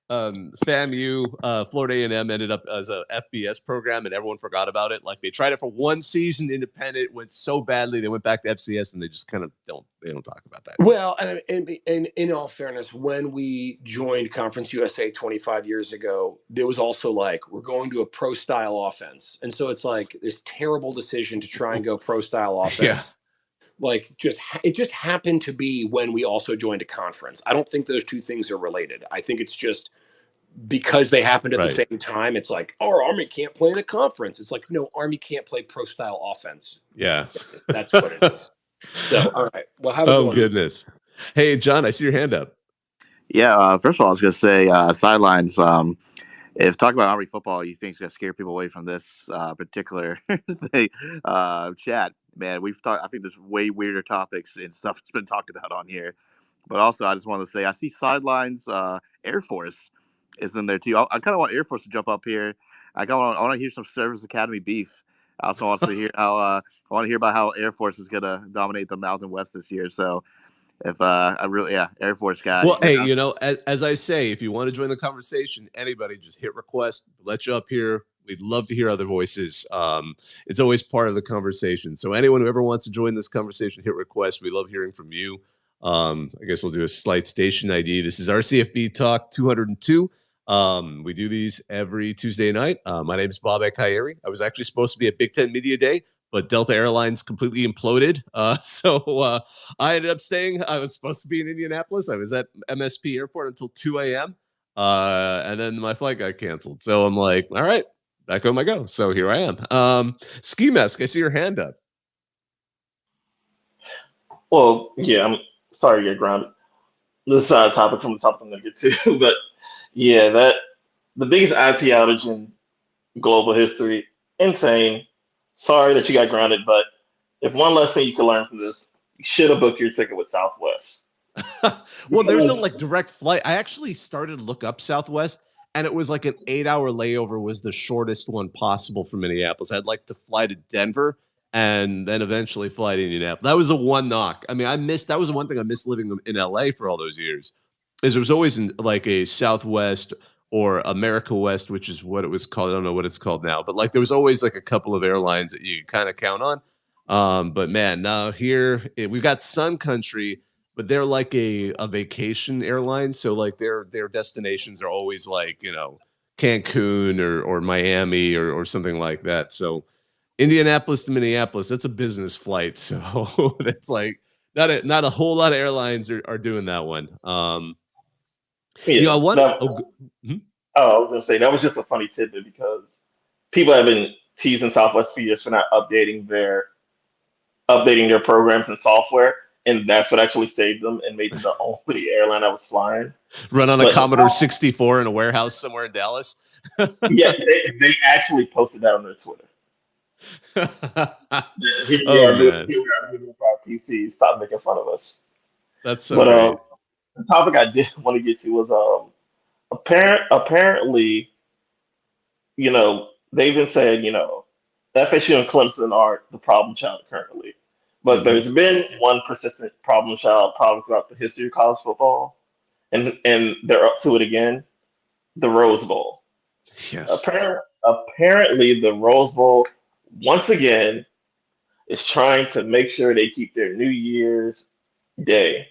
S1: FAMU Florida A&M ended up as a FBS program and everyone forgot about it. Like, they tried it for one season independent, went so badly they went back to FCS, and they just kind of don't talk about that.
S4: Well, and in all fairness, when we joined Conference USA 25 years ago, there was also we're going to a pro style offense, and so it's like this terrible decision to try and go pro style offense.
S1: Yeah.
S4: It just happened to be when we also joined a conference. I don't think those two things are related. I think it's just because they happened at the same time. It's like, our Army can't play in a conference. It's like, no, Army can't play pro style offense.
S1: Yeah.
S4: That's what it is. So, all right. Well, have a good one.
S1: Goodness. Hey, John, I see your hand up.
S2: Yeah. First of all, I was going to say sidelines. If talking about Army football, you think is going to scare people away from this particular chat, man, we've talked. I think there's way weirder topics and stuff that's been talked about on here. But also, I just wanted to say, I see sidelines. Air Force is in there too. I kind of want Air Force to jump up here. I want to hear some Service Academy beef. I also want to hear how I want to hear about how Air Force is going to dominate the Mountain West this year. So. If Air Force guy.
S1: Well, hey, as I say, if you want to join the conversation, anybody just hit request, let you up here. We'd love to hear other voices. It's always part of the conversation. So anyone who ever wants to join this conversation, hit request. We love hearing from you. I guess we'll do a slight station ID. This is our CFB Talk 202. We do these every Tuesday night. My name is Bobak Ha'Eri. I was actually supposed to be at Big Ten Media Day, but Delta Airlines completely imploded. So I ended up staying. I was supposed to be in Indianapolis. I was at MSP Airport until 2 a.m. And then my flight got canceled. So I'm like, all right, back home I go. So here I am. Ski Mask, I see your hand up.
S3: Well, yeah, I'm sorry to get grounded. This is a topic from the topic I'm going to get to. But yeah, the biggest IT outage in global history, insane. Sorry that you got grounded, but if one lesson you can learn from this, you should have booked your ticket with Southwest.
S1: Well, there's no direct flight. I actually started to look up Southwest, and it was like an 8-hour layover was the shortest one possible from Minneapolis. I'd like to fly to Denver and then eventually fly to Indianapolis. That was a one knock. I mean, that was the one thing I missed living in LA for all those years, is there was always like a Southwest or America West, which is what it was called. I don't know what it's called now, but there was always a couple of airlines that you kind of count on. But man, now here we've got Sun Country, but they're like a vacation airline. So their destinations are always Cancun or Miami or something like that. So Indianapolis to Minneapolis, that's a business flight. So that's not a whole lot of airlines are doing that one.
S3: I was going to say, that was just a funny tidbit because people have been teasing Southwest for years for not updating their programs and software. and that's what actually saved them and made them the only airline that was flying.
S1: Run on a
S3: But
S1: Commodore 64 in a warehouse somewhere in Dallas.
S3: yeah, they actually posted that on their Twitter. Here we
S1: Oh
S3: are doing
S1: man,
S3: here we are doing our PCs. Stop making fun of us.
S1: that's so
S3: But
S1: great.
S3: the topic I did want to get to was apparently, they've been saying, FSU and Clemson are the problem child currently. But
S1: Hmm.
S3: there's been one persistent problem child problem throughout the history of college football, and they're up to it again, the Rose Bowl.
S1: Yes.
S3: Apparently, the Rose Bowl, once again, is trying to make sure they keep their New Year's Day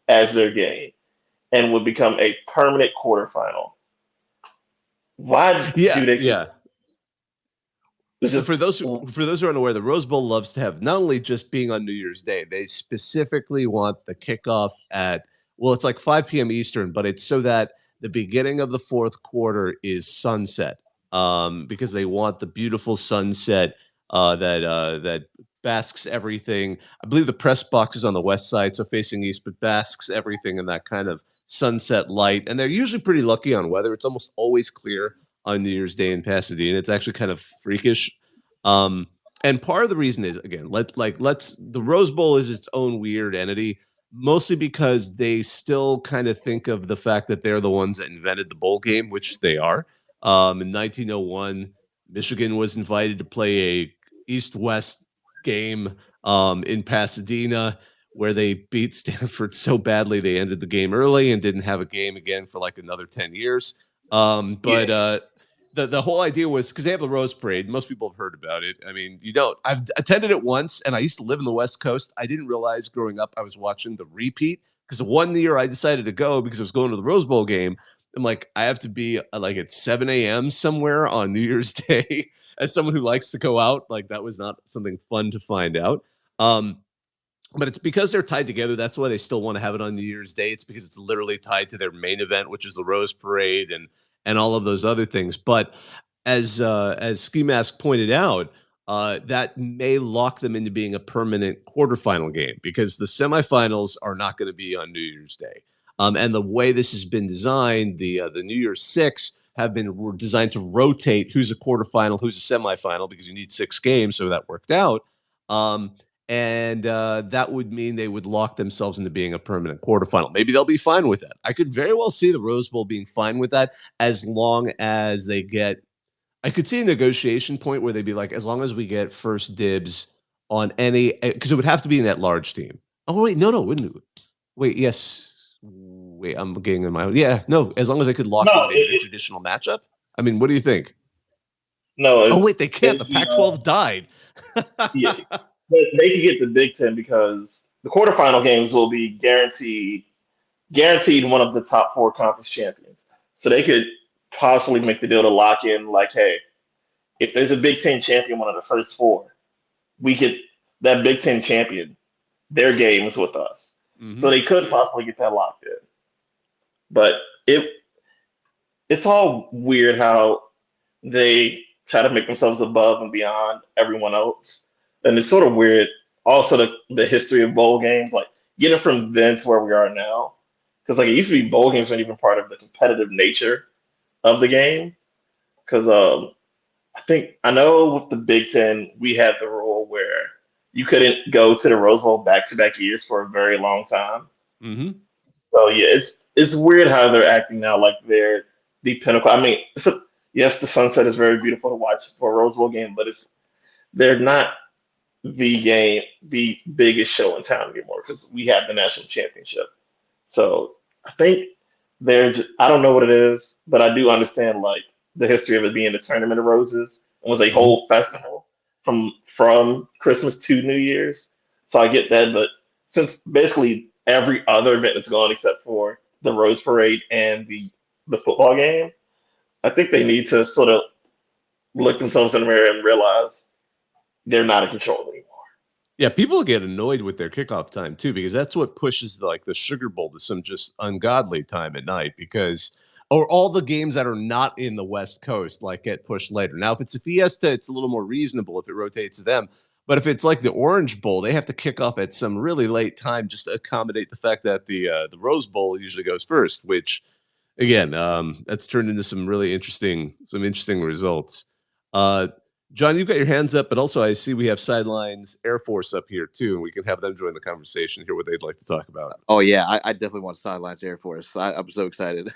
S3: as their game and would become a permanent quarterfinal. Why
S1: Yeah,
S3: do they keep
S1: yeah.
S3: it's just
S1: For those who are unaware, the Rose Bowl loves to have not only just being on New Year's Day, they specifically want the kickoff at, well, it's like 5 p.m. Eastern, but it's so that the beginning of the fourth quarter is sunset. Because they want the beautiful sunset that basks everything. I believe the press box is on the west side, so facing east, but basks everything in that kind of sunset light. And they're usually pretty lucky on weather. It's almost always clear on New Year's Day in Pasadena. It's actually kind of freakish. Um, and part of the reason is, again, let's the Rose Bowl is its own weird entity, mostly because they still kind of think of the fact that they're the ones that invented the bowl game, which they are. In 1901, Michigan was invited to play a East-West game in Pasadena, where they beat Stanford so badly they ended the game early and didn't have a game again for like another 10 years. But
S3: yeah.
S1: the whole idea was because they have the Rose Parade. Most people have heard about it. I mean, you don't. I've attended it once, and I used to live in the West Coast. I didn't realize growing up I was watching the repeat because one year I decided to go because I was going to the Rose Bowl game. I'm like, I have to be like at 7 a.m. somewhere on New Year's Day. As someone who likes to go out, like that was not something fun to find out. Um, but it's because they're tied together. That's why they still want to have it on New Year's Day. It's because it's literally tied to their main event, which is the Rose Parade and all of those other things. But as Ski Mask pointed out, that may lock them into being a permanent quarterfinal game because the semifinals are not going to be on New Year's Day. And the way this has been designed, the New Year's Six have been designed to rotate who's a quarterfinal, who's a semifinal, because you need 6 games. So that worked out. Um, and that would mean they would lock themselves into being a permanent quarterfinal. Maybe they'll be fine with that. I could very well see the Rose Bowl being fine with that as long as they get. I could see a negotiation point where they'd be like, as long as we get first dibs on any, because it would have to be an at-large team. Oh wait, no, wouldn't it? Wait, yes. Wait, I'm getting in my own. Yeah, no. As long as I could lock in
S3: No,
S1: maybe the traditional matchup. I mean, what do you think?
S3: no,
S1: Oh wait, they can't.
S3: it's
S1: The
S3: the
S1: Pac-12 died.
S3: yeah. But they could get the Big Ten because the quarterfinal games will be guaranteed one of the top four conference champions. So they could possibly make the deal to lock in, like, hey, if there's a Big Ten champion, one of the first four, we could that Big Ten champion, their games with us. So
S1: Hmm.
S3: they could possibly get that locked in. But it it's all weird how they try to make themselves above and beyond everyone else. And it's sort of weird also the history of bowl games, like getting from then to where we are now. Because like it used to be bowl games weren't even part of the competitive nature of the game. Because I know with the Big Ten we had the rule where you couldn't go to the Rose Bowl back to back years for a very long time.
S1: Hmm.
S3: So yeah, it's weird how they're acting now like they're the pinnacle. I mean, yes, the sunset is very beautiful to watch for a Rose Bowl game, but they're not the biggest show in town anymore because we have the national championship. So I think I don't know what it is, but I do understand like the history of it being the Tournament of Roses. It was a
S1: Hmm.
S3: whole festival from Christmas to New Year's. So I get that, but since basically every other event is gone except for the Rose Parade and the football game, I think they need to sort of look themselves in the mirror and realize they're not in control anymore.
S1: Yeah, people get annoyed with their kickoff time too because that's what pushes like the Sugar Bowl to some just ungodly time at night because or all the games that are not in the West Coast like get pushed later. Now, if it's a fiesta, it's a little more reasonable if it rotates to them. But if it's like the Orange Bowl, they have to kick off at some really late time just to accommodate the fact that the Rose Bowl usually goes first, which again, that's turned into some really interesting results. Uh, John, you've got your hands up, but also I see we have Sidelines Air Force up here too, and we can have them join the conversation, hear what they'd like to talk about.
S2: Oh yeah, I definitely want Sidelines Air Force. I'm so excited.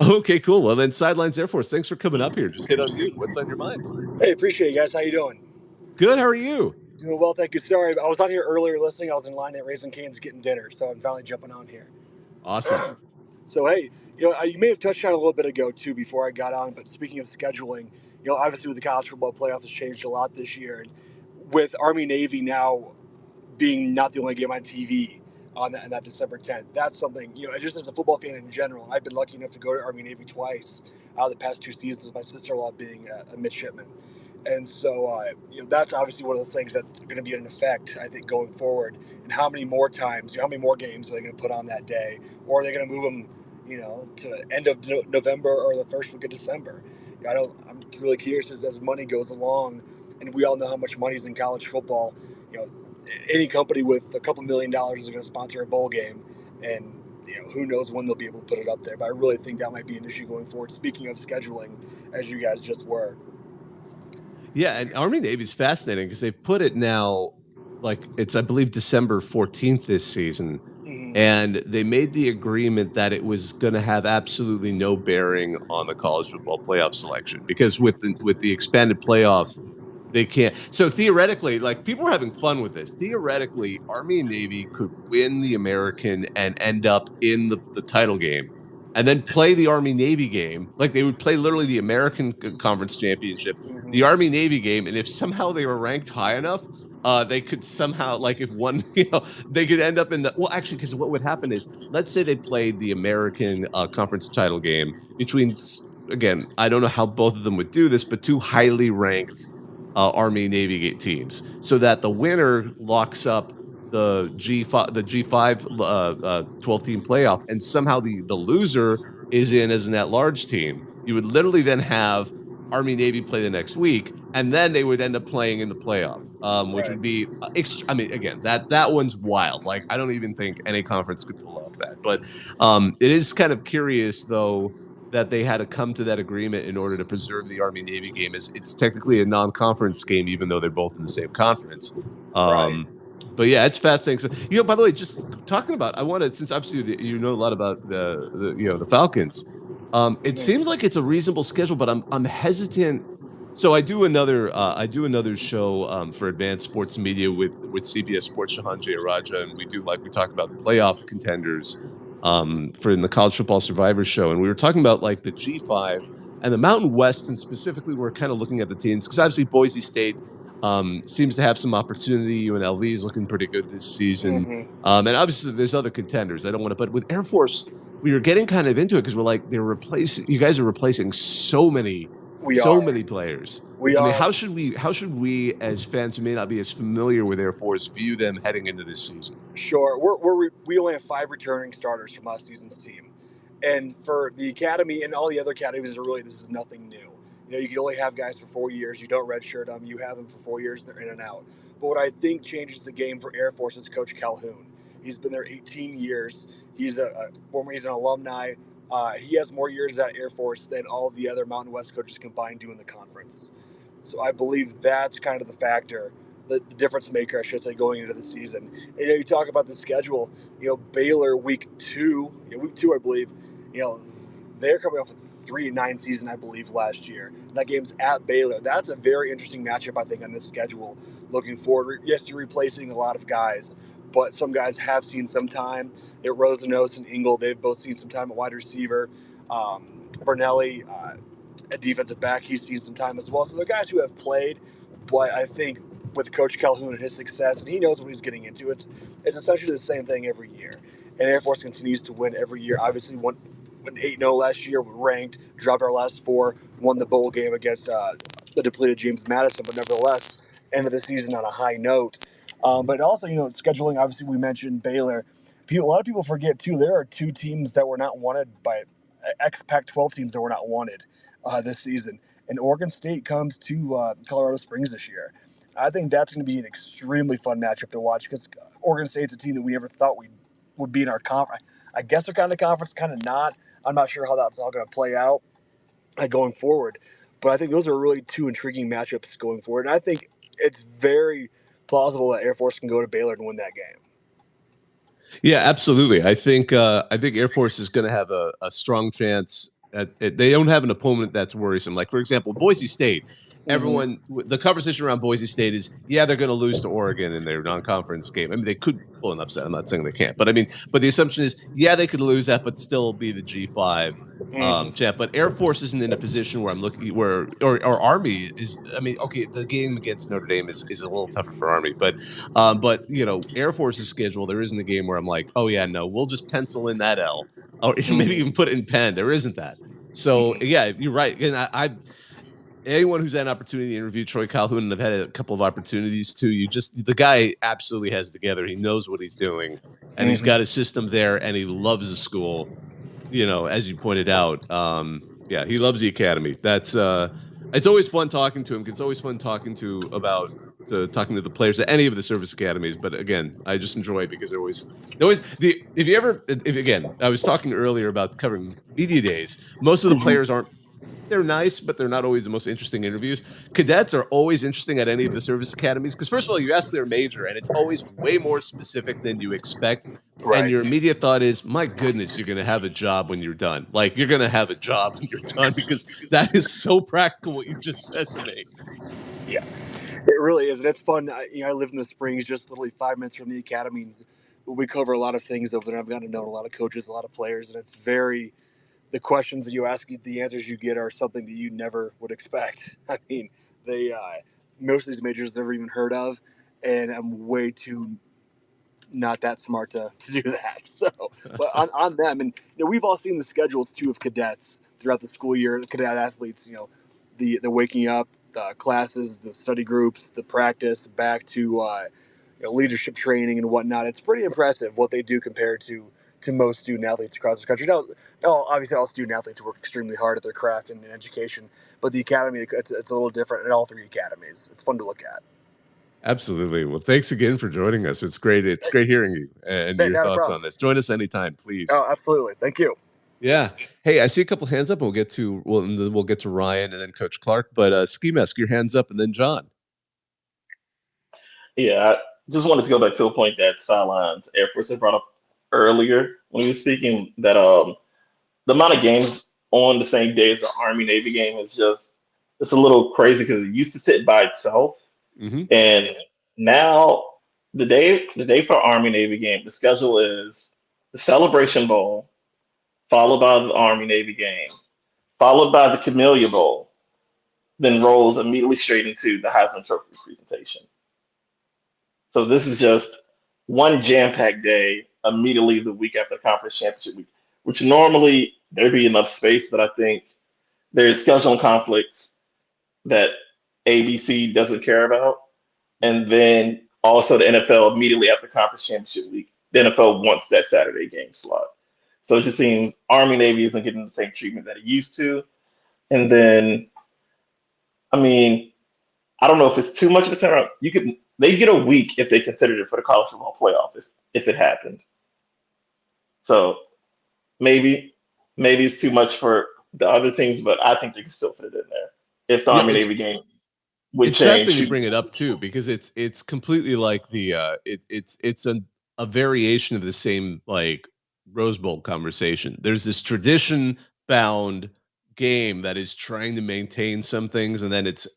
S1: Okay, cool. Well, then Sidelines Air Force, thanks for coming up here. Just hit unmute. What's on your mind?
S5: Hey, appreciate you guys. How you doing?
S1: Good. How are you?
S5: Doing well, thank you. Sorry, I was on here earlier listening. I was in line at Raising Cane's getting dinner, so I'm finally jumping on here.
S1: Awesome.
S5: So hey, you may have touched on it a little bit ago too before I got on, but speaking of scheduling, obviously with the college football playoff has changed a lot this year, and with Army Navy now being not the only game on TV on that December 10th. That's something, just as a football fan in general, I've been lucky enough to go to Army Navy twice out of the past 2 seasons, with my sister-in-law being a midshipman. And so, that's obviously one of those things that's going to be in effect, I think, going forward. And how many more times, how many more games are they going to put on that day? Or are they going to move them, to end of November or the first week of December? I'm really curious as money goes along, and we all know how much money is in college football. Any company with a couple $1 million is going to sponsor a bowl game, and who knows when they'll be able to put it up there. But I really think that might be an issue going forward. Speaking of scheduling, as you guys just were.
S1: Yeah, and Army Navy is fascinating because they've put it now, like it's I believe December 14th this season, and they made the agreement that it was going to have absolutely no bearing on the college football playoff selection because with the expanded playoff, they can't. So theoretically, like people were having fun with this. Theoretically, Army and Navy could win the American and end up in the title game and then play the Army Navy game. Like they would play literally the American Conference Championship, the Army Navy game, and if somehow they were ranked high enough, they could somehow like if one, they could end up in the well, actually, because what would happen is let's say they played the American conference title game between again, I don't know how both of them would do this, but two highly ranked Army Navy teams, so that the winner locks up the G5 12 team playoff, and somehow the loser is in as an at large team. You would literally then have Army Navy play the next week, and then they would end up playing in the playoff, which would be. I mean, again, that one's wild. Like I don't even think any conference could pull off that. But it is kind of curious though that they had to come to that agreement in order to preserve the Army Navy game. Is it's technically a non-conference game, even though they're both in the same conference.
S5: Right.
S1: But yeah, it's fascinating. So, by the way, just talking about, I wanted since obviously you know a lot about the Falcons. It seems like it's a reasonable schedule, but I'm hesitant. So I do another show for Advanced Sports Media with CBS Sports Shahan Jayaraja, and we talk about playoff contenders for in the College Football Survivor Show, and we were talking about like the G5 and the Mountain West, and specifically we're kind of looking at the teams because obviously Boise State seems to have some opportunity. UNLV is looking pretty good this season, and obviously there's other contenders. I don't want to, but with Air Force, we were getting kind of into it because we're like you guys are replacing so many players.
S5: We
S1: I mean,
S5: are.
S1: how should we as fans who may not be as familiar with Air Force view them heading into this season?
S5: Sure. We only have 5 returning starters from last season's team. And for the academy and all the other academies, this is nothing new. You can only have guys for 4 years. You don't redshirt them. You have them for 4 years. They're in and out. But what I think changes the game for Air Force is Coach Calhoun. He's been there 18 years. He's he's an alumni. He has more years at Air Force than all the other Mountain West coaches combined do in the conference. So I believe that's kind of the factor, the difference maker, I should say, going into the season. And, you talk about the schedule. Baylor week 2, I believe. They're coming off a 3-9 season, I believe, last year. That game's at Baylor. That's a very interesting matchup, I think, on this schedule. Looking forward, yes, you're replacing a lot of guys, but some guys have seen some time. Rosenos and Engel, they've both seen some time at wide receiver. Bernelli, a defensive back, he's seen some time as well. So they're guys who have played, but I think with Coach Calhoun and his success, and he knows what he's getting into, it's essentially the same thing every year. And Air Force continues to win every year. Obviously, went 8-0 last year, we ranked, dropped our last 4, won the bowl game against the depleted James Madison, but nevertheless, ended the season on a high note. But also, scheduling, obviously, we mentioned Baylor. A lot of people forget, too, there are 2 teams that were not wanted by ex-Pac-12 teams that were not wanted this season. and Oregon State comes to Colorado Springs this year. I think that's going to be an extremely fun matchup to watch because Oregon State's a team that we never thought we would be in our conference. I guess they're kind of conference, kind of not. I'm not sure how that's all going to play out going forward, but I think those are really two intriguing matchups going forward. And I think it's very plausible that Air Force can go to Baylor and win that game.
S1: Yeah, absolutely. I think Air Force is going to have a strong chance. They don't have an opponent that's worrisome. Like for example, Boise State.
S5: Mm-hmm.
S1: The conversation around Boise State is, yeah, they're going to lose to Oregon in their non-conference game. I mean, they could pull an upset. I'm not saying they can't, but I mean, but the assumption is, yeah, they could lose that, but still be the G5
S5: Mm-hmm.
S1: champ. But Air Force isn't in a position where I'm looking where or Army is. I mean, okay, the game against Notre Dame is a little tougher for Army, but you know, Air Force's schedule, there isn't a game where I'm like, oh yeah, no, we'll just pencil in that L, or maybe even
S5: Mm-hmm.
S1: put it in pen. There isn't that. So
S5: Mm-hmm.
S1: yeah, you're right. And I anyone who's had an opportunity to interview Troy Calhoun, and I've had a couple of opportunities too. The guy absolutely has it together. He knows what he's doing, and he's got
S5: Mm-hmm.
S1: a system there, and he loves the school. You know, as you pointed out, yeah, he loves the academy. That's it's always fun talking to him. It's always fun talking to the players at any of the service academies. But again, I just enjoy it because they're always the if you ever if again, I was talking earlier about covering media days. Most of the
S5: Mm-hmm.
S1: players aren't they're nice, but they're not always the most interesting interviews. Cadets are always interesting at any of the service academies because, first of all, you ask their major, and it's always way more specific than you expect. And
S5: Right.
S1: your immediate thought is, my goodness, you're going to have a job when you're done. Like, you're going to have a job when you're done because that is so practical what you just said to me.
S5: Yeah, it really is, and it's fun. I live in the Springs, just literally 5 minutes from the academy. And we cover a lot of things over there. I've gotten to know a lot of coaches, a lot of players, and it's very the questions that you ask, the answers you get are something that you never would expect. I mean, they most of these majors I've never even heard of, and I'm way too not that smart to do that. So, but on them, and we've all seen the schedules too of cadets throughout the school year. The cadet athletes, the waking up, the classes, the study groups, the practice, back to leadership training and whatnot. It's pretty impressive what they do compared to most student athletes across the country. Now, obviously, all student athletes work extremely hard at their craft and education, but the academy, it's a little different in all three academies. It's fun to look at.
S1: Absolutely. Well, thanks again for joining us. It's great. It's great hearing you and your
S5: Not a
S1: thoughts
S5: problem.
S1: on this. Join us anytime, please.
S5: Oh, absolutely. Thank you.
S1: Yeah. Hey, I see a couple hands up. And then we'll get to Ryan and then Coach Clark. But Ski Mask, your hands up, and then John.
S3: Yeah, I just wanted to go back to a point that Sidelines Air Force had brought up earlier when he was speaking that the amount of games on the same day as the Army Navy game is just it's a little crazy because it used to sit by itself,
S1: Hmm.
S3: and now the day for Army Navy game, the schedule is the Celebration Bowl, followed by the Army Navy game, followed by the Camellia Bowl, then rolls immediately straight into the Heisman Trophy presentation. So this is just one jam-packed day immediately the week after the conference championship week, which normally there'd be enough space, but I think there's scheduling conflicts that ABC doesn't care about. And then also the NFL immediately after conference championship week, the NFL wants that Saturday game slot. So it just seems Army Navy isn't getting the same treatment that it used to. And then, I mean, I don't know if it's too much of a turnaround. They get a week if they considered it for the college football playoff if it happened. So maybe maybe it's too much for the other teams, but I think they can still fit it in there. If the
S1: Yeah,
S3: Army Navy game would
S1: it's
S3: change,
S1: fascinating you
S3: shoot,
S1: bring it up too because it's completely like it's a variation of the same like Rose Bowl conversation. There's this tradition bound game that is trying to maintain some things, and then it's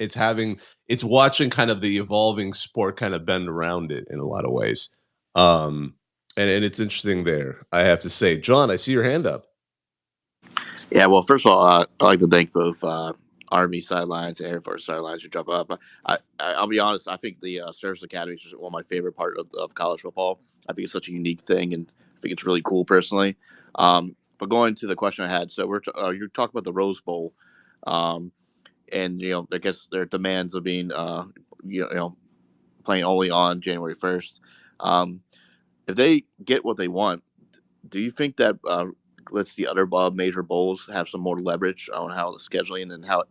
S1: watching kind of the evolving sport kind of bend around it in a lot of ways. Um, and it's interesting there. I have to say, John, I see your hand up.
S2: Yeah, well, first of all, I'd like to thank both Army sidelines and Air Force sidelines for jumping up. I'll be honest, I think the Service Academy is one of my favorite part of college football. I think it's such a unique thing, and I think it's really cool personally. But going to the question I had, so you're talking about the Rose Bowl, um, and I guess their demands of being playing only on January 1st. Um, if they get what they want, do you think that lets the other major bowls have some more leverage on how the scheduling and how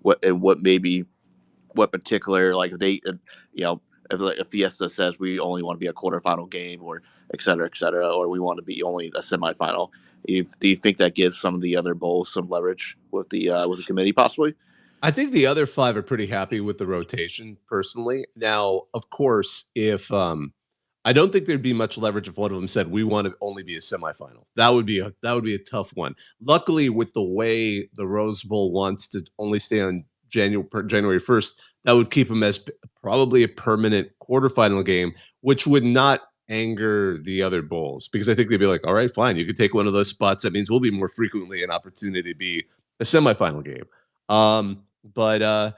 S2: what maybe what particular, like if they if like if Fiesta says we only want to be a quarterfinal game, or et cetera, or we want to be only a semifinal. Do you think that gives some of the other bowls some leverage with the committee possibly?
S1: I think the other 5 are pretty happy with the rotation, personally. Now, of course, if I don't think there'd be much leverage if one of them said we want to only be a semifinal. That would be a tough one. Luckily, with the way the Rose Bowl wants to only stay on January 1st, that would keep them as probably a permanent quarterfinal game, which would not anger the other bowls, because I think they'd be like, all right, fine, you can take one of those spots. That means we'll be more frequently an opportunity to be a semifinal game. But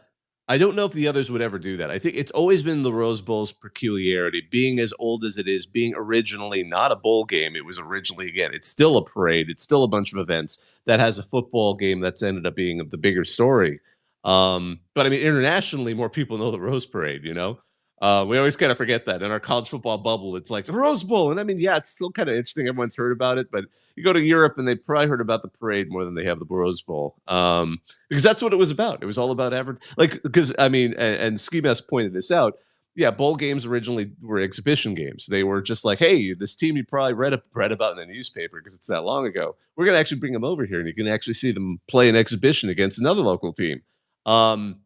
S1: I don't know if the others would ever do that. I think it's always been the Rose Bowl's peculiarity, being as old as it is, being originally not a bowl game. It was originally, again, it's still a parade. It's still a bunch of events that has a football game that's ended up being the bigger story. But I mean, internationally, more people know the Rose Parade, you know? We always kind of forget that in our college football bubble. It's like the Rose Bowl. And I mean, yeah, it's still kind of interesting. Everyone's heard about it, but you go to Europe and they probably heard about the parade more than they have the Rose Bowl. Because that's what it was about. It was all about because I mean, and Ski Mask pointed this out. Yeah, bowl games originally were exhibition games. They were just like, hey, this team you probably read about in the newspaper because it's that long ago. We're gonna actually bring them over here, and you can actually see them play an exhibition against another local team. And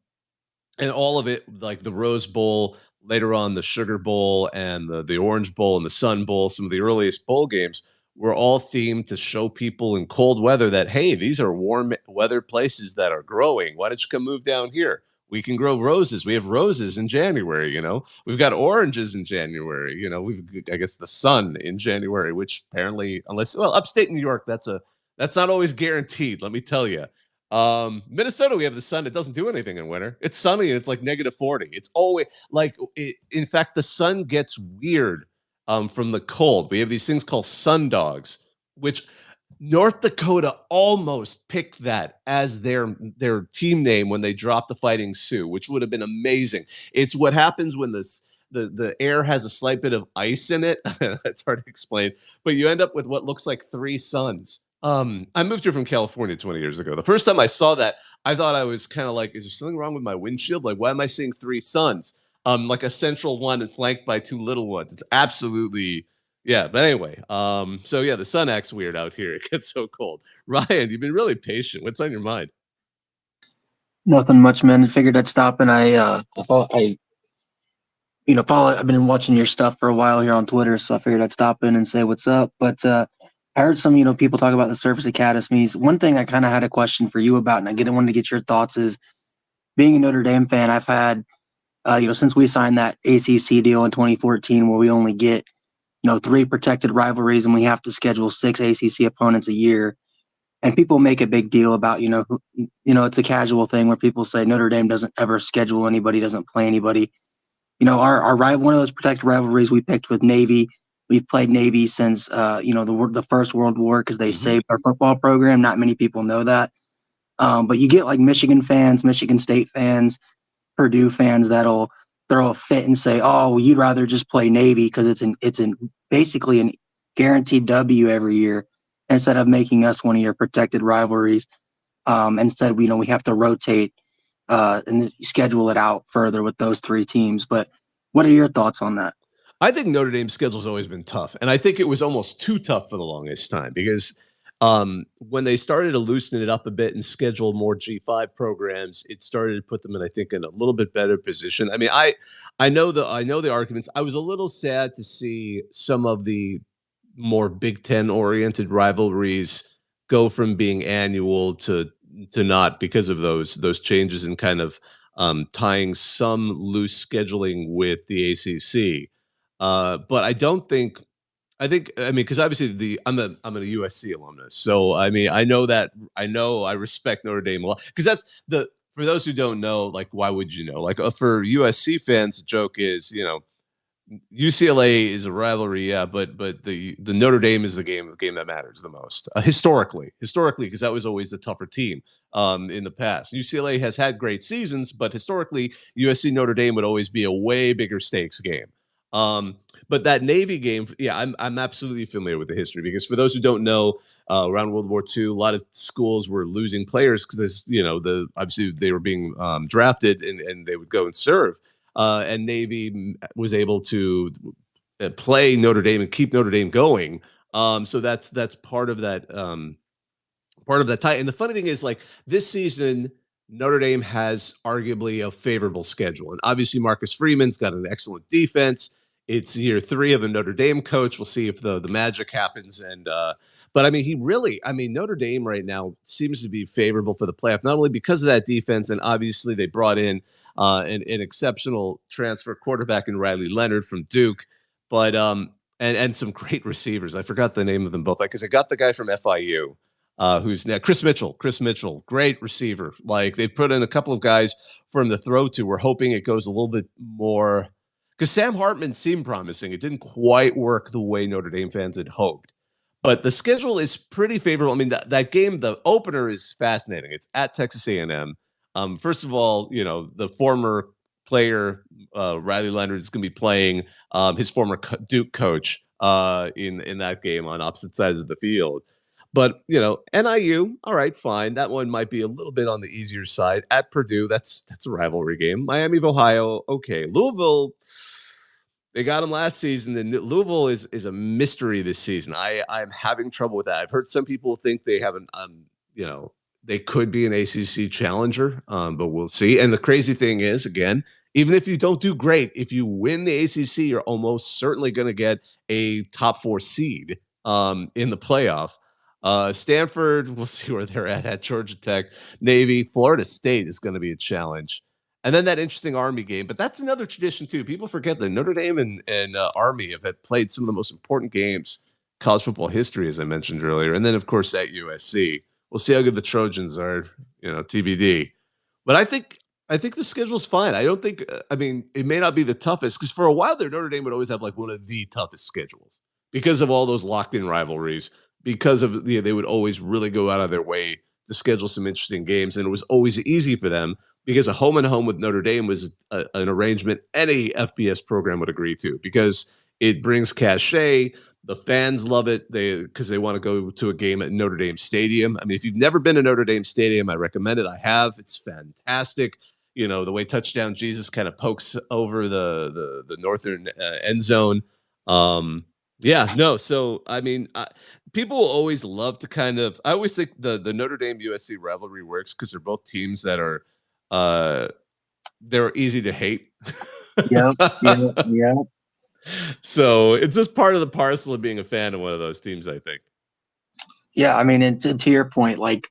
S1: all of it, like the Rose Bowl, later on the Sugar Bowl, and the Orange Bowl and the Sun Bowl, some of the earliest bowl games were all themed to show people in cold weather that, hey, these are warm weather places that are growing. Why don't you come move down here? We can grow roses. We have roses in January, you know. We've got oranges in January, you know. I guess the sun in January, which apparently, upstate New York, that's not always guaranteed, let me tell you. Minnesota, we have the sun. It doesn't do anything in winter. It's sunny and it's like -40. It's always like in fact, the sun gets weird from the cold. We have these things called sun dogs, which North Dakota almost picked that as their team name when they dropped the Fighting Sioux, which would have been amazing. It's what happens when the air has a slight bit of ice in it. It's hard to explain, but you end up with what looks like 3 suns. I moved here from California 20 years ago. The first time I saw that, I thought I was kind of like, is there something wrong with my windshield? Like, why am I seeing 3 suns? Like a central one and flanked by 2 little ones. It's absolutely, yeah. But anyway, so yeah, the sun acts weird out here. It gets so cold. Ryan, you've been really patient. What's on your mind?
S6: Nothing much, man. I figured I'd stop, and I've been watching your stuff for a while here on Twitter, so I figured I'd stop in and say what's up. But I heard some, people talk about the service academies. One thing I kind of had a question for you about, and I wanted to get your thoughts, is being a Notre Dame fan, I've had, since we signed that ACC deal in 2014, where we only get, 3 protected rivalries, and we have to schedule 6 ACC opponents a year. And people make a big deal about, it's a casual thing where people say Notre Dame doesn't ever schedule anybody, doesn't play anybody. Our one of those protected rivalries we picked with Navy. We've played Navy since the First World War because they saved our football program. Not many people know that, but you get like Michigan fans, Michigan State fans, Purdue fans that'll throw a fit and say, "Oh, well, you'd rather just play Navy because it's basically an guaranteed W every year instead of making us one of your protected rivalries." Instead, we have to rotate and schedule it out further with those 3 teams. But what are your thoughts on that?
S1: I think Notre Dame's schedule's always been tough, and I think it was almost too tough for the longest time because when they started to loosen it up a bit and schedule more G5 programs, it started to put them in, I think, in a little bit better position. I mean, I know the arguments. I was a little sad to see some of the more Big Ten oriented rivalries go from being annual to not because of those changes and kind of tying some loose scheduling with the ACC. But I mean, because obviously I'm a USC alumnus, so I mean, I respect Notre Dame a lot because for those who don't know, like, why would you know? Like, for USC fans, the joke is, UCLA is a rivalry, yeah, but the Notre Dame is the game that matters the most historically, because that was always the tougher team in the past. UCLA has had great seasons, but historically, USC Notre Dame would always be a way bigger stakes game. But that Navy game, yeah, I'm absolutely familiar with the history, because for those who don't know, around World War II, a lot of schools were losing players because, obviously they were being drafted, and they would go and serve. And Navy was able to play Notre Dame and keep Notre Dame going. So that's part of that tie. And the funny thing is, like, this season, Notre Dame has arguably a favorable schedule. And obviously, Marcus Freeman's got an excellent defense. It's year 3 of the Notre Dame coach. We'll see if the magic happens. But I mean, Notre Dame right now seems to be favorable for the playoff, not only because of that defense, and obviously they brought in an exceptional transfer quarterback in Riley Leonard from Duke, but and some great receivers. I forgot the name of them both, because I got the guy from FIU, who's now Chris Mitchell, great receiver. Like, they put in a couple of guys for him to throw to. We're hoping it goes a little bit more, because Sam Hartman seemed promising. It didn't quite work the way Notre Dame fans had hoped. But the schedule is pretty favorable. I mean, that game, the opener, is fascinating. It's at Texas A&M. First of all, the former player, Riley Leonard, is going to be playing his former Duke coach in that game on opposite sides of the field. But, NIU, all right, fine. That one might be a little bit on the easier side. At Purdue, that's a rivalry game. Miami of Ohio, okay. Louisville, they got him last season, and Louisville is a mystery this season. I'm having trouble with that. I've heard some people think they have they could be an ACC challenger, but we'll see. And the crazy thing is, again, even if you don't do great, if you win the ACC, you're almost certainly going to get a top 4 seed in the playoff. Stanford, we'll see where they're at Georgia Tech. Navy, Florida State is going to be a challenge. And then that interesting Army game. But that's another tradition, too. People forget that Notre Dame and Army have played some of the most important games college football history, as I mentioned earlier. And then, of course, at USC. We'll see how good the Trojans are, TBD. But I think the schedule's fine. I don't think, it may not be the toughest, because for a while there, Notre Dame would always have like one of the toughest schedules because of all those locked-in rivalries, because of they would always really go out of their way to schedule some interesting games, and it was always easy for them because a home and home with Notre Dame was an arrangement any FBS program would agree to, because it brings cachet. The fans love it because they want to go to a game at Notre Dame Stadium. I mean, if you've never been to Notre Dame Stadium, I recommend it. I have. It's fantastic. The way Touchdown Jesus kind of pokes over the northern end zone. Yeah, no. So, I mean, people will always love to I always think the Notre Dame USC rivalry works because they're both teams that are, they're easy to hate.
S6: Yep.
S1: So it's just part of the parcel of being a fan of one of those teams, I think.
S6: Yeah, I mean, and to your point, like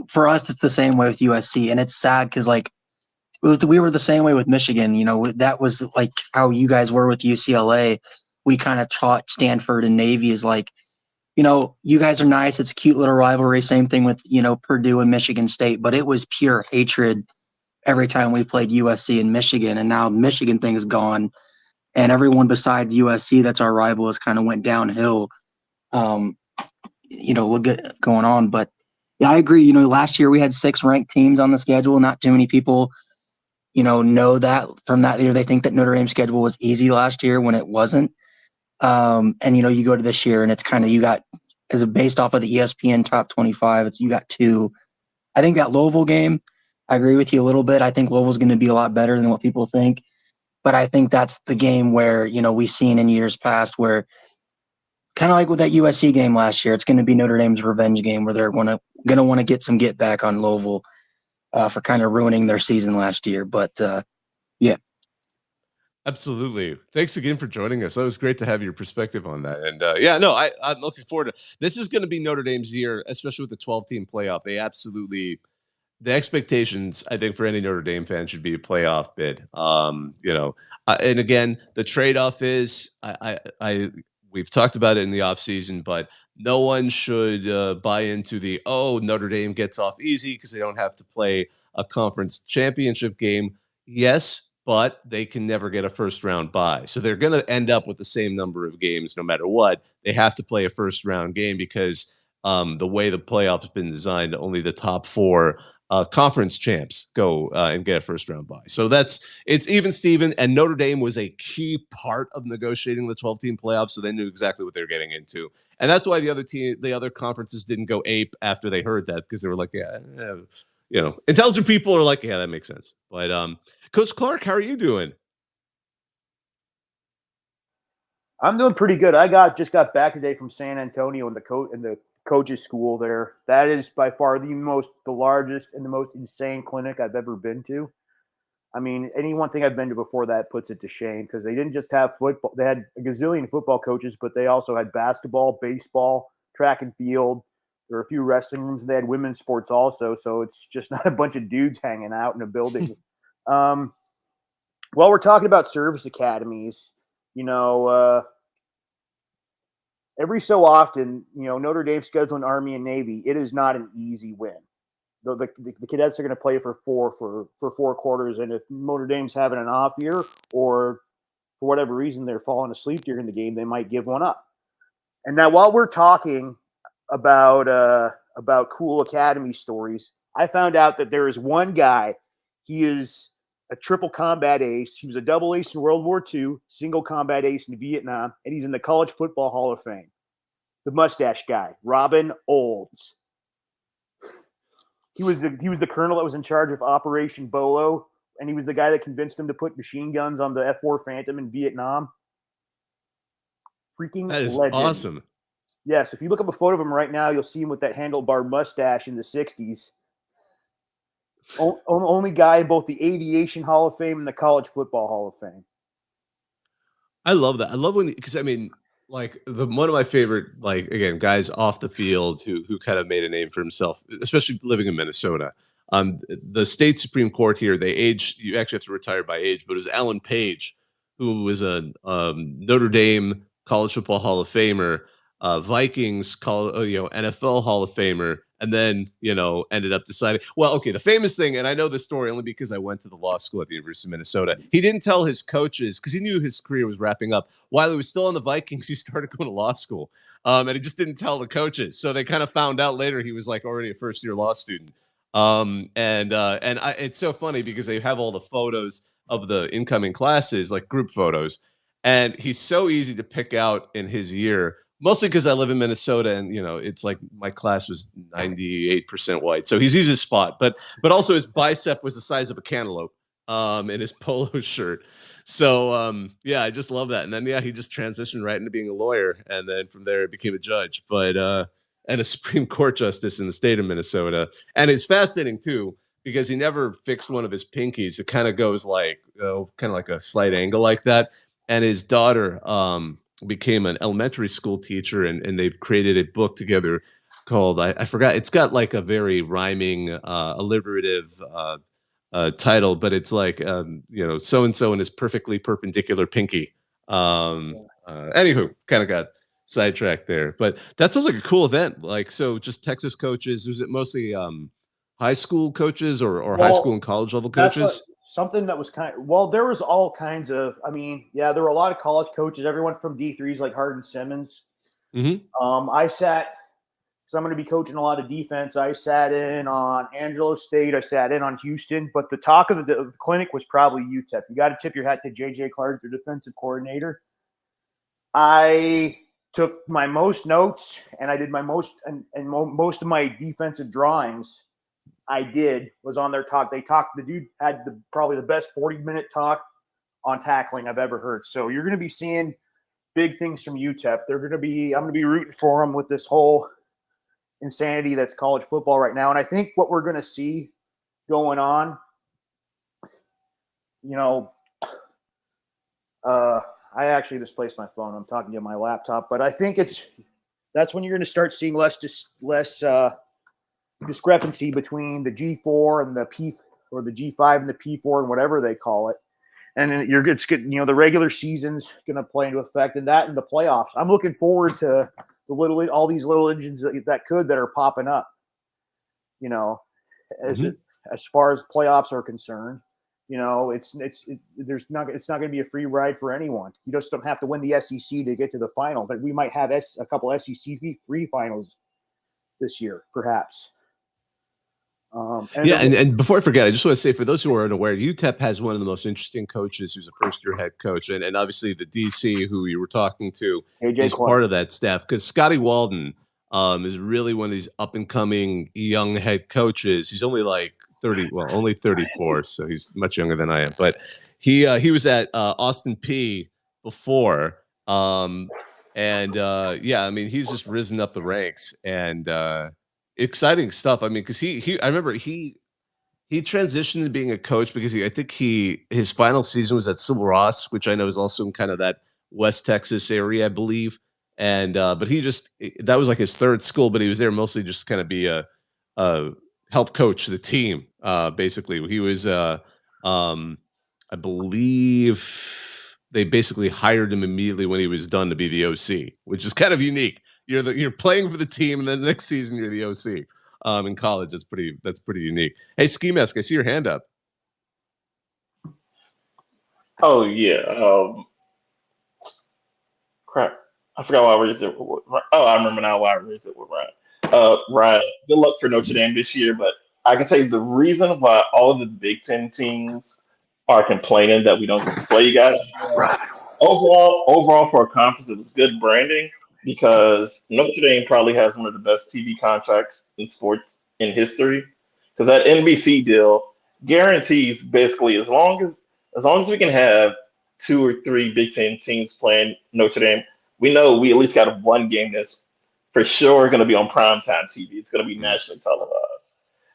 S6: for us, it's the same way with USC, and it's sad because we were the same way with Michigan. That was like how you guys were with UCLA. We kind of taught Stanford and Navy is like, you guys are nice. It's a cute little rivalry. Same thing with, Purdue and Michigan State, but it was pure hatred every time we played USC and Michigan. And now the Michigan thing is gone, and everyone besides USC that's our rival has kind of went downhill. We'll get going on, but yeah, I agree. Last year we had 6 ranked teams on the schedule. Not too many people, know that from that year. They think that Notre Dame's schedule was easy last year when it wasn't. And you go to this year and it's kind of, you got, as based off of the ESPN top 25, you got 2. I think that Louisville game, I agree with you a little bit. I think Louisville's going to be a lot better than what people think. But I think that's the game where, we've seen in years past where, kind of like with that USC game last year, it's going to be Notre Dame's revenge game where they're going to want to get some get back on Louisville for kind of ruining their season last year. But yeah.
S1: Absolutely. Thanks again for joining us. It was great to have your perspective on that. And I'm looking forward to this. Is going to be Notre Dame's year, especially with the 12-team playoff. The expectations, I think, for any Notre Dame fan should be a playoff bid. And again, the trade-off is we've talked about it in the offseason, but no one should buy into Notre Dame gets off easy because they don't have to play a conference championship game. Yes, but they can never get a first-round bye. So they're going to end up with the same number of games no matter what. They have to play a first-round game because the way the playoffs have been designed, only the top 4 conference champs go and get a first round bye. So it's even Steven, and Notre Dame was a key part of negotiating the 12-team playoffs, so they knew exactly what they were getting into. And that's why the other conferences didn't go ape after they heard that, because they were like, yeah, intelligent people are like, yeah, that makes sense. But Coach Clark, how are you doing?
S7: I'm doing pretty good. I just got back today from San Antonio in the coaches school there. That is by far the largest and the most insane clinic I've ever been to. I mean, any one thing I've been to before that puts it to shame, because they didn't just have football. They had a gazillion football coaches, but they also had basketball, baseball, track and field. There were a few wrestling rooms. They had women's sports also. So it's just not a bunch of dudes hanging out in a building. While we're talking about service academies, every so often, Notre Dame scheduling Army and Navy, it is not an easy win. The cadets are going to play for four quarters, and if Notre Dame's having an off year, or for whatever reason they're falling asleep during the game, they might give one up. And now, while we're talking about cool academy stories, I found out that there is one guy. He is a triple combat ace. He was a double ace in World War II, single combat ace in Vietnam, and he's in the College Football Hall of Fame. The mustache guy, Robin Olds. He was the colonel that was in charge of Operation Bolo, and he was the guy that convinced them to put machine guns on the F-4 Phantom in Vietnam. Freaking
S1: that is
S7: legend.
S1: Awesome.
S7: Yes, if you look up a photo of him right now, you'll see him with that handlebar mustache in the 60s. Only guy in both the Aviation Hall of Fame and the College Football Hall of Fame.
S1: I love that. I love because like one of my favorite, like, again, guys off the field who kind of made a name for himself, especially living in Minnesota. The state Supreme Court here, you actually have to retire by age, but it was Alan Page, who was a Notre Dame College Football Hall of Famer, Vikings NFL Hall of Famer, and then ended up deciding. Well, okay, the famous thing, and I know the story only because I went to the law school at the University of Minnesota. He didn't tell his coaches, because he knew his career was wrapping up. While he was still on the Vikings, he started going to law school, and he just didn't tell the coaches. So they kind of found out later he was like already a first-year law student. It's so funny because they have all the photos of the incoming classes, like group photos, and he's so easy to pick out in his year. Mostly because I live in Minnesota, and it's like my class was 98% white, so he's easy to spot. But also his bicep was the size of a cantaloupe, in his polo shirt. So yeah, I just love that. And then he just transitioned right into being a lawyer, and then from there became a judge, and a Supreme Court justice in the state of Minnesota. And it's fascinating too, because he never fixed one of his pinkies. It kind of goes like kind of like a slight angle like that. And his daughter became an elementary school teacher, and they've created a book together called, I forgot, it's got like a very rhyming, alliterative title, but it's like so-and-so and his perfectly perpendicular pinky. Anywho, kind of got sidetracked there, but that sounds like a cool event. Like, so just Texas coaches, was it mostly high school coaches or high school and college level coaches?
S7: Something that was there was all kinds of, there were a lot of college coaches, everyone from D3s like Hardin Simmons.
S1: Mm-hmm.
S7: I sat, because I'm going to be coaching a lot of defense, I sat in on Angelo State, I sat in on Houston, but the talk of the clinic was probably UTEP. You got to tip your hat to J.J. Clark, their defensive coordinator. I took my most notes, and I did my most of my defensive drawings was on their talk. The dude had probably the best 40-minute talk on tackling I've ever heard. So you're going to be seeing big things from UTEP. I'm going to be rooting for them with this whole insanity that's college football right now. And I think what we're going to see going on, I actually misplaced my phone. I'm talking to you on my laptop, but I think that's when you're going to start seeing less discrepancy between the G4 and the P, or the G5 and the P4 and whatever they call it. And then the regular season's going to play into effect, and that and the playoffs. I'm looking forward to all these little engines that are popping up, as far as playoffs are concerned. It's not going to be a free ride for anyone. You just don't have to win the SEC to get to the final. But we might have a couple SEC free finals this year, perhaps.
S1: And before I forget, I just want to say, for those who are unaware, UTEP has one of the most interesting coaches who's a first-year head coach. And obviously the DC who you were talking to is part of that staff, because Scotty Walden is really one of these up-and-coming young head coaches. He's only like 30, well, only 34, so he's much younger than I am. But he was at Austin P before. Yeah, I mean, he's just risen up the ranks, and exciting stuff. I mean, because I remember he transitioned to being a coach because I think his final season was at Civil Ross, which I know is also in kind of that West Texas area, I believe. And but that was like his third school, but he was there mostly just kind of be a help coach the team. Basically, he was I believe they basically hired him immediately when he was done to be the OC, which is kind of unique. You're playing for the team, and then the next season you're the OC. In college, that's pretty unique. Hey, Ski Mask, I see your hand up.
S3: Oh yeah. Crap. I forgot why I raised it. Oh, I remember now why I raised it with Ryan. Ryan, good luck for Notre Dame this year, but I can say the reason why all of the Big Ten teams are complaining that we don't get to play you guys. Overall for a conference, it was good branding because Notre Dame probably has one of the best TV contracts in sports in history. Because that NBC deal guarantees basically as long as we can have 2 or 3 Big Ten teams playing Notre Dame, we know we at least got one game that's for sure going to be on primetime TV. It's going to be nationally televised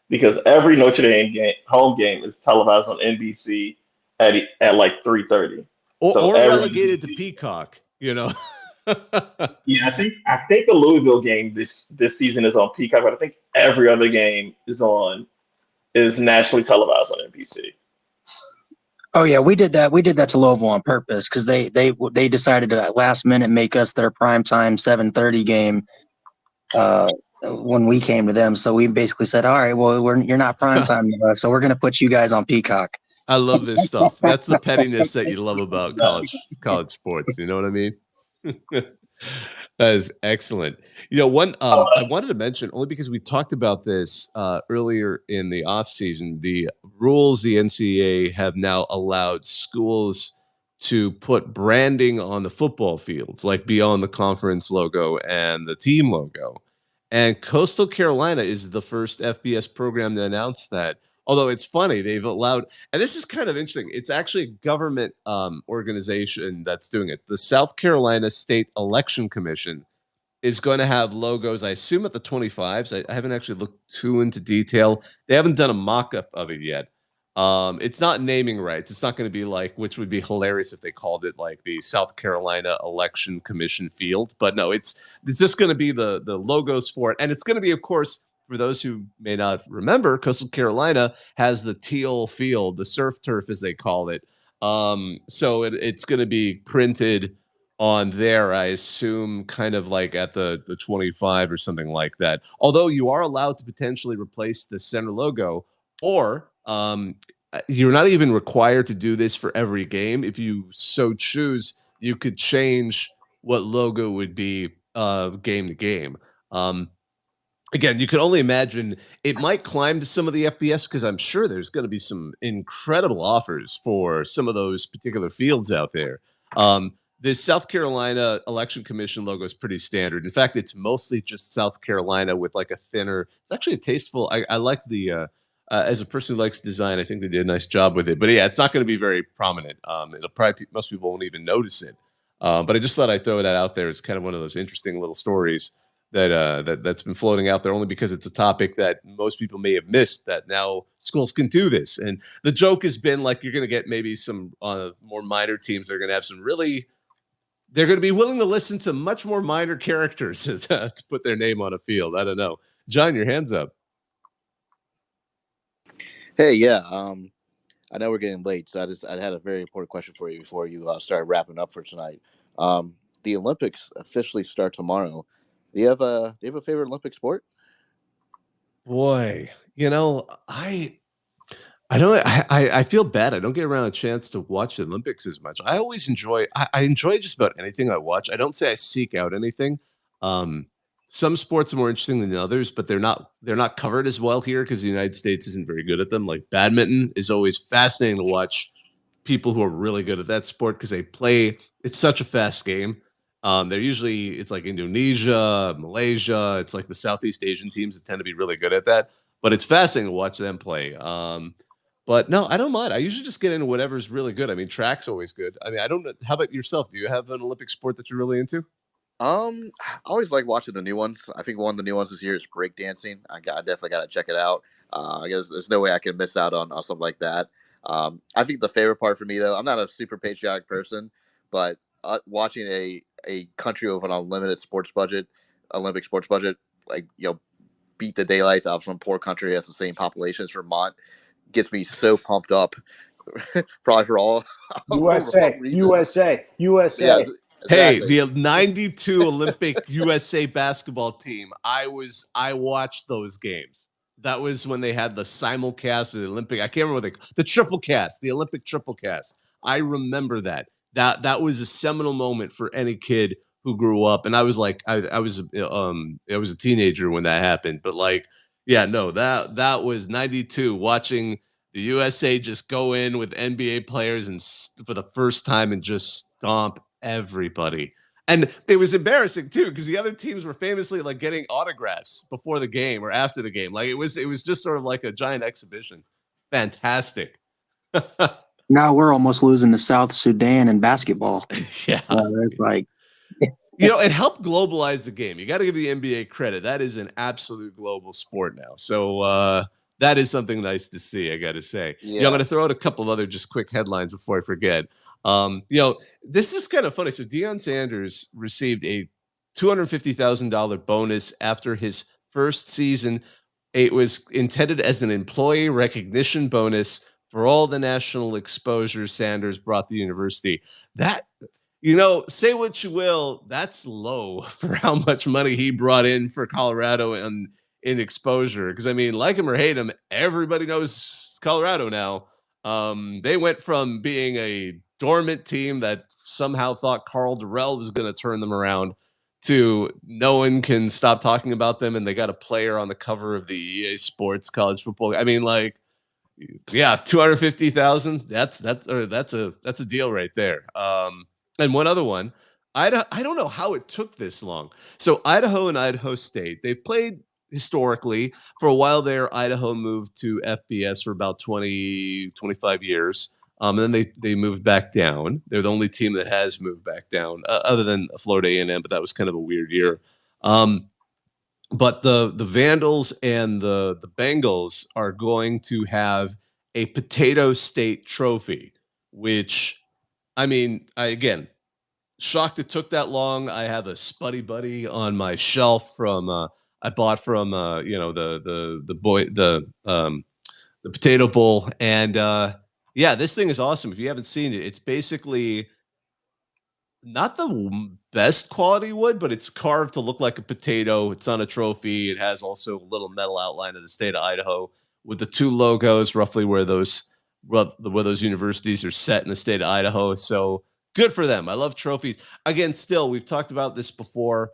S3: because every Notre Dame home game is televised on NBC at like 3:30.
S1: Or relegated to Peacock,
S3: Yeah, I think the Louisville game this season is on Peacock, but I think every other game is nationally televised on NBC.
S6: Oh yeah, we did that. We did that to Louisville on purpose because they decided to at last minute make us their primetime 7:30 game when we came to them. So we basically said, all right, well, you're not primetime, so we're going to put you guys on Peacock.
S1: I love this stuff. That's the pettiness that you love about college sports. You know what I mean? That is excellent. I wanted to mention, only because we talked about this earlier in the offseason, the rules the NCAA have now allowed schools to put branding on the football fields, like beyond the conference logo and the team logo. And Coastal Carolina is the first FBS program to announce that. Although it's funny, they've allowed, and this is kind of interesting. It's actually a government organization that's doing it. The South Carolina State Election Commission is going to have logos, I assume, at the 25s. I haven't actually looked too into detail. They haven't done a mock-up of it yet. It's not naming rights. It's not going to be like, which would be hilarious if they called it like the South Carolina Election Commission Field. But no, it's just going to be the logos for it. And it's going to be, of course, for those who may not remember, Coastal Carolina has the teal field, the surf turf, as they call it. So it's going to be printed on there, I assume, kind of like at the 25 or something like that. Although you are allowed to potentially replace the center logo, or you're not even required to do this for every game. If you so choose, you could change what logo would be game to game. Again, you can only imagine it might climb to some of the FBS because I'm sure there's going to be some incredible offers for some of those particular fields out there. The South Carolina Election Commission logo is pretty standard. In fact, it's mostly just South Carolina with like a thinner. It's actually a tasteful. I like the. As a person who likes design, I think they did a nice job with it. But yeah, it's not going to be very prominent. It'll probably most people won't even notice it. But I just thought I'd throw that out there. It's kind of one of those interesting little stories that's been floating out there, only because it's a topic that most people may have missed, that now schools can do this. And the joke has been like, you're going to get maybe some more minor teams that are going to have some really, they're going to be willing to listen to much more minor characters to put their name on a field. I don't know. John, your hand's up.
S2: Hey, yeah. I know we're getting late, so I had a very important question for you before you started wrapping up for tonight. The Olympics officially start tomorrow. Do you have a favorite Olympic sport?
S1: Boy, I don't. I feel bad. I don't get around a chance to watch the Olympics as much. I enjoy just about anything I watch. I don't say I seek out anything. some sports are more interesting than others, but they're not covered as well here because the United States isn't very good at them. Like badminton is always fascinating to watch people who are really good at that sport because they play. It's such a fast game. It's like Indonesia, Malaysia. It's like the Southeast Asian teams that tend to be really good at that. But it's fascinating to watch them play. But no, I don't mind. I usually just get into whatever's really good. I mean, track's always good. I mean, I don't know. How about yourself? Do you have an Olympic sport that you're really into?
S2: I always like watching the new ones. I think one of the new ones this year is breakdancing. I definitely got to check it out. I guess there's no way I can miss out on something like that. I think the favorite part for me, though, I'm not a super patriotic person, but watching a country with an unlimited sports budget, Olympic sports budget, like, beat the daylights out of some poor country that has the same population as Vermont, gets me so pumped up. Probably for all
S7: USA,
S2: reasons.
S7: USA, USA.
S2: Yeah,
S1: Hey,
S2: exactly.
S1: the 92 Olympic USA basketball team. I watched those games. That was when they had the simulcast of the Olympic. I can't remember the triple cast, the Olympic triple cast. I remember that. That was a seminal moment for any kid who grew up. And I was like, I was a teenager when that happened. But like, yeah, no, that was 92 watching the USA just go in with NBA players and for the first time and just stomp everybody. And it was embarrassing too because the other teams were famously like getting autographs before the game or after the game. Like it was just sort of like a giant exhibition. Fantastic.
S6: Now we're almost losing to South Sudan in basketball.
S1: Yeah.
S6: It's like,
S1: it helped globalize the game. You got to give the NBA credit. That is an absolute global sport now. So that is something nice to see, I got to say.
S2: Yeah.
S1: I'm going to throw out a couple of other just quick headlines before I forget. This is kind of funny. So Deion Sanders received a $250,000 bonus after his first season. It was intended as an employee recognition bonus for all the national exposure Sanders brought the university. That, say what you will, that's low for how much money he brought in for Colorado and in exposure. Because I mean, like him or hate him, everybody knows Colorado now. They went from being a dormant team that somehow thought Carl Durrell was going to turn them around to no one can stop talking about them, and they got a player on the cover of the EA Sports college football. I mean, like, yeah, 250,000. That's a deal right there. And one other one, I don't know how it took this long. So Idaho and Idaho State, they've played historically for a while there. Idaho moved to FBS for about 20, 25 years. And then they moved back down. They're the only team that has moved back down, other than Florida A&M, but that was kind of a weird year. But the Vandals and the Bengals are going to have a Potato State trophy, which, I mean, again, shocked it took that long. I have a Spuddy Buddy on my shelf from I bought from the Potato Bowl, and yeah, this thing is awesome. If you haven't seen it, it's basically not the best quality wood, but it's carved to look like a potato. It's on a trophy. It has also a little metal outline of the state of Idaho with the two logos, roughly where those universities are set in the state of Idaho. So good for them. I love trophies. Again, still, we've talked about this before.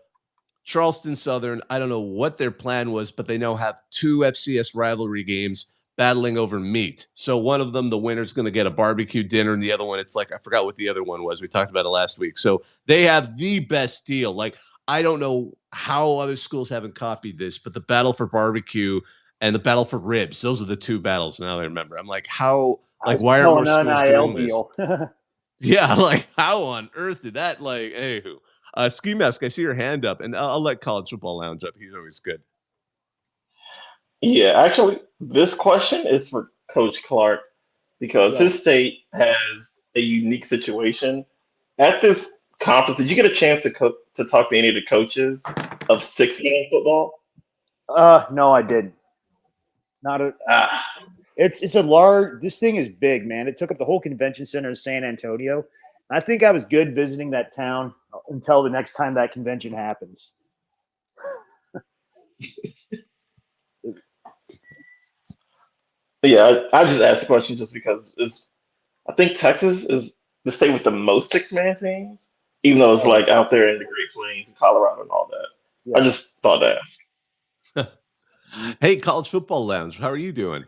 S1: Charleston Southern, I don't know what their plan was, but they now have two FCS rivalry games battling over meat. So one of them, the winner's going to get a barbecue dinner, and the other one, it's like, I forgot what the other one was. We talked about it last week. So they have the best deal. Like, I don't know how other schools haven't copied this, but the battle for barbecue and the battle for ribs, those are the two battles now I remember. I'm like, why are more schools doing this? Yeah, like, how on earth did that, like, anywho. Ski Mask, I see your hand up, and I'll let College Football Lounge up. He's always good.
S3: Yeah, actually, this question is for Coach Clark because his state has a unique situation. At this conference, did you get a chance to talk to any of the coaches of 6-man football?
S7: No, I didn't. It's a large. This thing is big, man. It took up the whole convention center in San Antonio. I think I was good visiting that town until the next time that convention happens.
S3: Yeah, I just asked the question just because I think Texas is the state with the most 6-man teams, even though it's like out there in the Great Plains and Colorado and all that. I just thought to ask.
S1: Hey, College Football Lounge, how are you doing?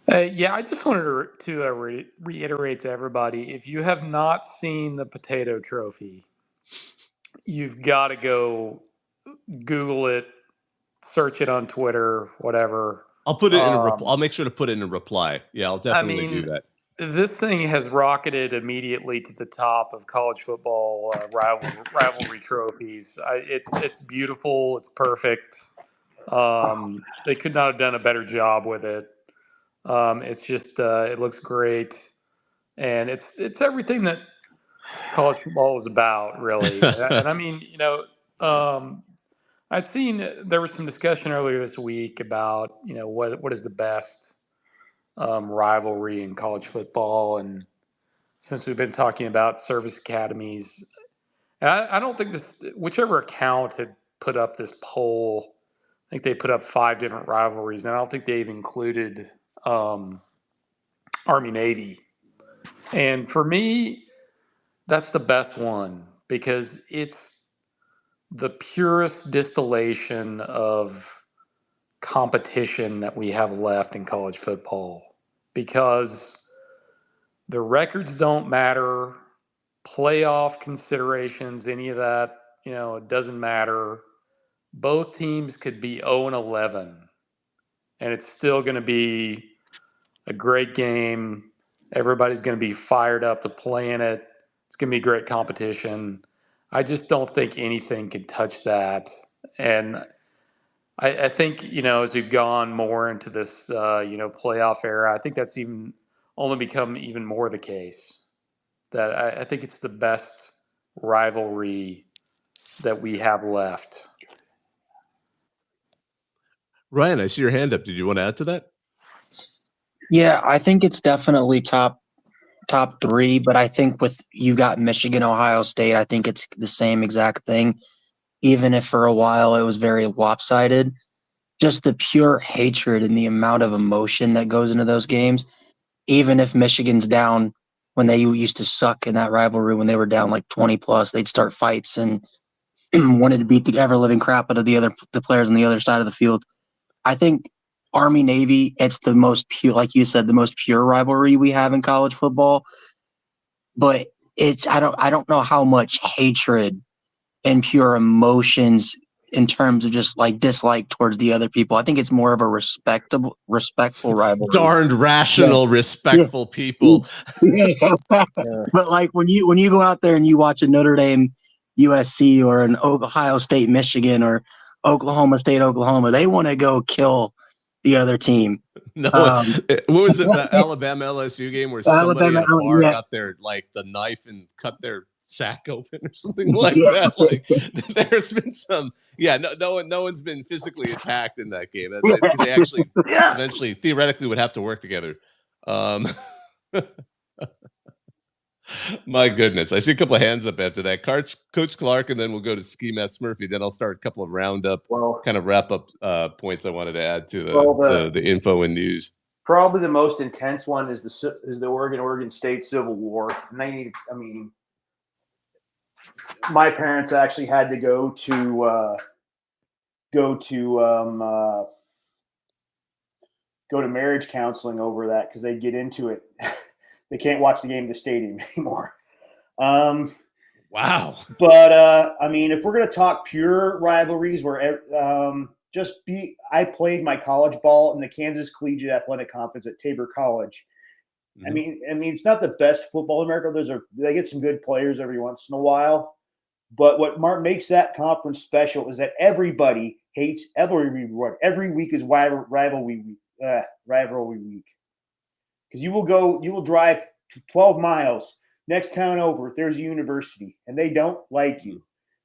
S8: Yeah, I just wanted to reiterate to everybody, if you have not seen the potato trophy, you've got to go Google it, search it on Twitter, whatever.
S1: I'll put it in a I'll make sure to put it in a reply. Yeah, I'll
S8: I
S1: definitely do
S8: mean,
S1: that.
S8: this thing has rocketed immediately to the top of college football rivalry trophies. It's beautiful. It's perfect. They could not have done a better job with it. It's just it looks great, and it's everything that college football is about, really. And I mean, I'd seen there was some discussion earlier this week about what is the best rivalry in college football, and since we've been talking about service academies, I don't think whichever account had put up this poll, I think they put up 5 different rivalries, and I don't think they've included Army Navy. And for me, that's the best one because it's the purest distillation of competition that we have left in college football. Because the records don't matter, playoff considerations, any of that, it doesn't matter. Both teams could be 0-11, and it's still going to be a great game. Everybody's going to be fired up to play in it. It's going to be great competition. I just don't think anything can touch that. And I think, as we've gone more into this, playoff era, I think that's only become even more the case. That I think it's the best rivalry that we have left.
S1: Ryan, I see your hand up. Did you want to add to that?
S6: Yeah, I think it's definitely top 3, but I think with you got Michigan, Ohio State, I think it's the same exact thing. Even if for a while it was very lopsided, just the pure hatred and the amount of emotion that goes into those games. Even if Michigan's down, when they used to suck in that rivalry, when they were down like 20 plus, they'd start fights and wanted to beat the ever living crap out of the players on the other side of the field. I think Army Navy, it's the most pure, like you said, the most pure rivalry we have in college football. But I don't know how much hatred and pure emotions in terms of just like dislike towards the other people. I think it's more of a respectful rivalry.
S1: Darned rational, respectful people.
S6: But like when you go out there and you watch a Notre Dame USC or an Ohio State Michigan or Oklahoma State Oklahoma, they want to go kill the other team.
S1: No, what was it? The Alabama LSU game where somebody at a bar got their the knife and cut their sack open or something like that. Like there's been some, no one's been physically attacked in that game. That's because they actually eventually theoretically would have to work together. My goodness, I see a couple of hands up after that. Coach Clark, and then we'll go to Ski Mask Murphy. Then I'll start a couple of roundup, kind of wrap up points I wanted to add to the info and news.
S7: Probably the most intense one is the Oregon State Civil War. And my parents actually had to go to marriage counseling over that because they get into it. They can't watch the game at the stadium anymore.
S1: Wow.
S7: But I mean, if we're going to talk pure rivalries, where I played my college ball in the Kansas Collegiate Athletic Conference at Tabor College. Mm-hmm. I mean, it's not the best football in America. They get some good players every once in a while. But what makes that conference special is that everybody hates everyone. Every week is rivalry week. Because you will drive 12 miles. Next town over, there's a university, and they don't like you.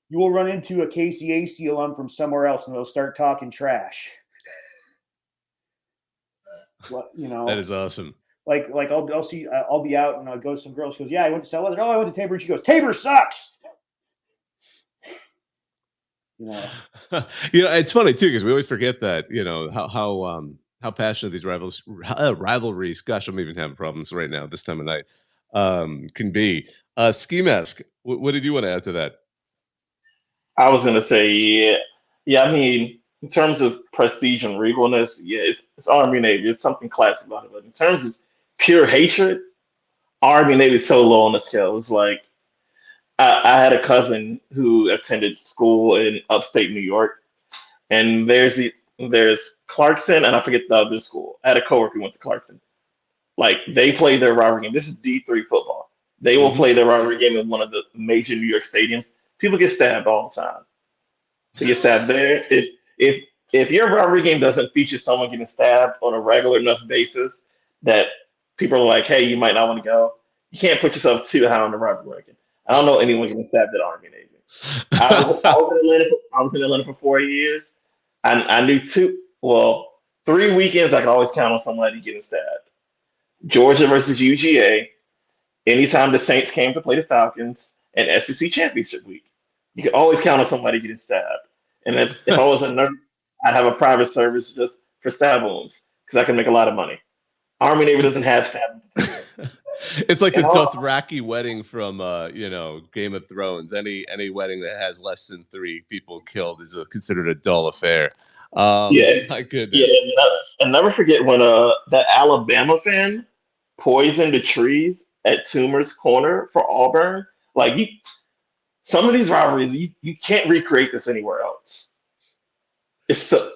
S7: You will run into a KCAC alum from somewhere else, and they'll start talking trash.
S1: That is awesome.
S7: Like I'll be out and I'll go to some girl. She goes, "Yeah, I went to Southern. Oh, I went to Tabor." She goes, "Tabor sucks."
S1: It's funny too because we always forget that how passionate these rivalries. Gosh, I'm even having problems right now this time of night. Can be. Ski Mask, what did you want to add to that?
S3: I was gonna say, yeah. I mean, in terms of prestige and regalness, yeah, it's Army Navy. It's something classic about it. But in terms of pure hatred, Army Navy is so low on the scale. It's like I had a cousin who attended school in upstate New York, and there's Clarkson, and I forget the other school. I had a coworker who went to Clarkson. Like they play their rivalry game. This is D3 football. They will
S1: Mhm.
S3: play their rivalry game in one of the major New York stadiums. People get stabbed all the time. They get stabbed there. If if your rivalry game doesn't feature someone getting stabbed on a regular enough basis that people are like, hey, you might not want to go, you can't put yourself too high on the rivalry ranking. I don't know anyone getting stabbed at Army Navy. I was in Atlanta for 4 years. I knew well, 3 weekends I could always count on somebody getting stabbed. Georgia versus UGA, anytime the Saints came to play the Falcons, and SEC Championship week. You could always count on somebody getting stabbed. And if I was a nurse, I'd have a private service just for stab wounds because I can make a lot of money. Army Navy doesn't have stab wounds.
S1: It's like the
S3: And all,
S1: Dothraki wedding from Game of Thrones. Any wedding that has less than 3 people killed is considered a dull affair.
S3: yeah,
S1: My
S3: yeah,
S1: goodness.
S3: and never forget when that Alabama fan poisoned the trees at Toomer's Corner for Auburn. Like some of these rivalries, you can't recreate this anywhere else. It's so,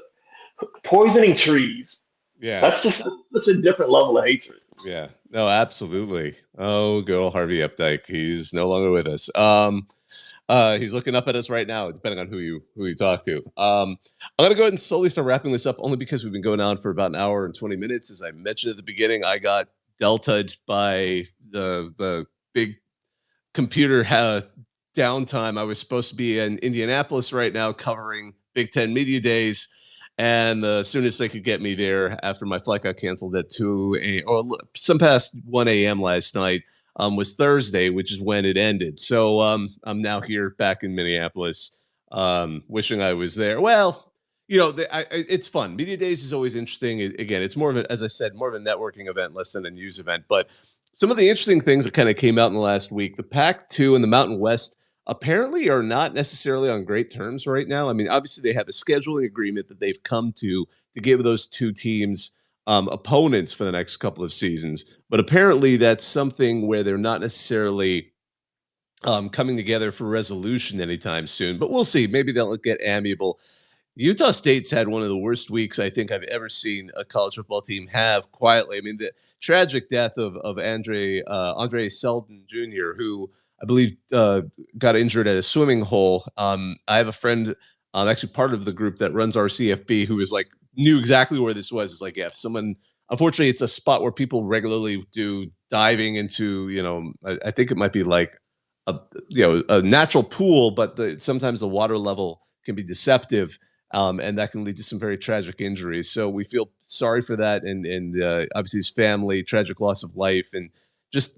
S3: poisoning trees.
S1: Yeah.
S3: That's just such a different level of hatred.
S1: Yeah. No, absolutely. Oh, good old Harvey Updike. He's no longer with us. He's looking up at us right now, depending on who you talk to. I'm gonna go ahead and slowly start wrapping this up, only because we've been going on for about an hour and 20 minutes. As I mentioned at the beginning, I got delta'd by the big computer downtime. I was supposed to be in Indianapolis right now covering Big Ten Media Days. And as soon as they could get me there after my flight got canceled at 2 a.m. or some past 1 a.m. last night, was Thursday, which is when it ended. So I'm now here back in Minneapolis, wishing I was there. Well, it's fun. Media Days is always interesting. Again, it's more of a, as I said, more of a networking event, less than a news event. But some of the interesting things that kind of came out in the last week, the Pac-2 and the Mountain West apparently are not necessarily on great terms right now. I mean, obviously they have a scheduling agreement that they've come to give those two teams opponents for the next couple of seasons. But apparently that's something where they're not necessarily coming together for resolution anytime soon. But we'll see. Maybe they'll get amiable. Utah State's had one of the worst weeks I think I've ever seen a college football team have quietly. I mean, the tragic death of Andre Selden Jr., who I believe got injured at a swimming hole. I have a friend, actually part of the group that runs our CFB, who is like knew exactly where this was. It's like, yeah, if someone, unfortunately, it's a spot where people regularly do diving into. I think it might be like a natural pool, but sometimes the water level can be deceptive. And that can lead to some very tragic injuries. So we feel sorry for that, and obviously his family, tragic loss of life, and just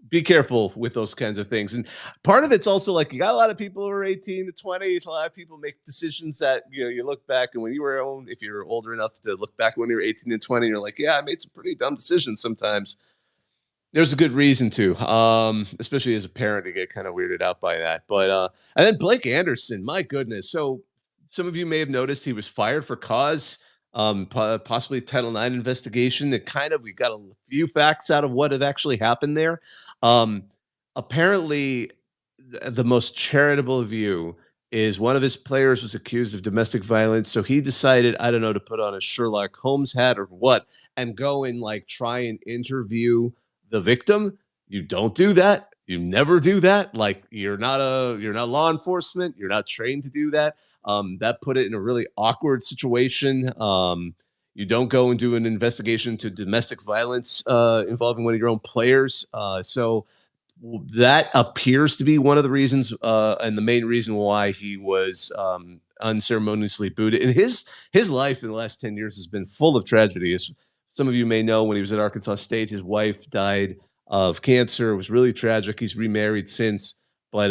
S1: be careful with those kinds of things. And part of it's also like you got a lot of people who are 18 to 20. A lot of people make decisions that you look back, and when you were if you're older enough to look back when you were 18 and 20, you're like, yeah, I made some pretty dumb decisions sometimes. There's a good reason to, especially as a parent, to get kind of weirded out by that. But and then Blake Anderson, my goodness. So some of you may have noticed he was fired for cause, possibly Title IX investigation. That kind of we got a few facts out of what had actually happened there. Apparently, the most charitable view is one of his players was accused of domestic violence, so he decided, I don't know, to put on a Sherlock Holmes hat or what, and go and like try and interview the victim. You don't do that. You never do that. Like you're not law enforcement. You're not trained to do that. That put it in a really awkward situation. You don't go and do an investigation to domestic violence involving one of your own players. So that appears to be one of the reasons, and the main reason why he was unceremoniously booted. And his life in the last 10 years has been full of tragedy. As some of you may know, when he was at Arkansas State, his wife died of cancer. It was really tragic. He's remarried since, but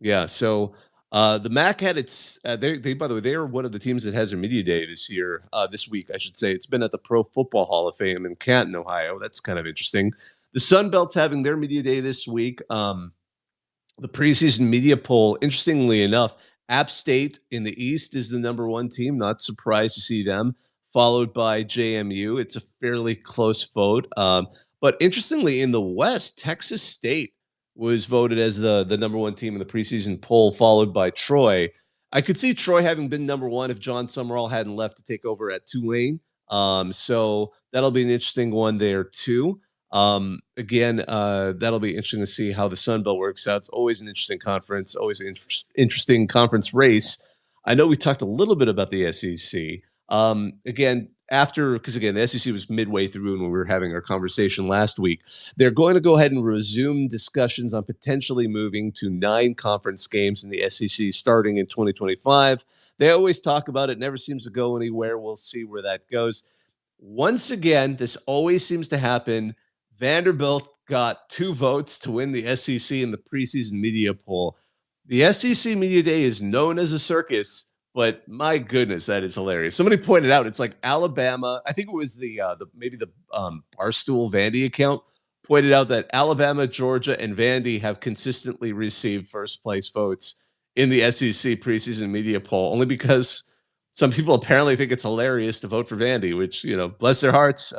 S1: yeah. So the MAC had its. They by the way, they are one of the teams that has their media day this week, I should say. It's been at the Pro Football Hall of Fame in Canton, Ohio. That's kind of interesting. The Sun Belt's having their media day this week. The preseason media poll, interestingly enough, App State in the East is the number one team. Not surprised to see them, followed by JMU. It's a fairly close vote. But interestingly, in the West, Texas State was voted as the number one team in the preseason poll, followed by Troy. I could see Troy having been number one if John Summerall hadn't left to take over at Tulane. So that'll be an interesting one there too. Again, that'll be interesting to see how the Sun Belt works out. It's always an interesting conference, always an interesting conference race. I know we talked a little bit about the SEC. Again, because the SEC was midway through when we were having our conversation last week. They're going to go ahead and resume discussions on potentially moving to 9 conference games in the SEC starting in 2025. They always talk about it, never seems to go anywhere. We'll see where that goes. Once again, this always seems to happen. Vanderbilt got 2 votes to win the SEC in the preseason media poll. The SEC Media Day is known as a circus, but my goodness, that is hilarious. Somebody pointed out it's like Alabama. I think it was the Barstool Vandy account pointed out that Alabama, Georgia, and Vandy have consistently received first place votes in the SEC preseason media poll, only because some people apparently think it's hilarious to vote for Vandy, which, bless their hearts.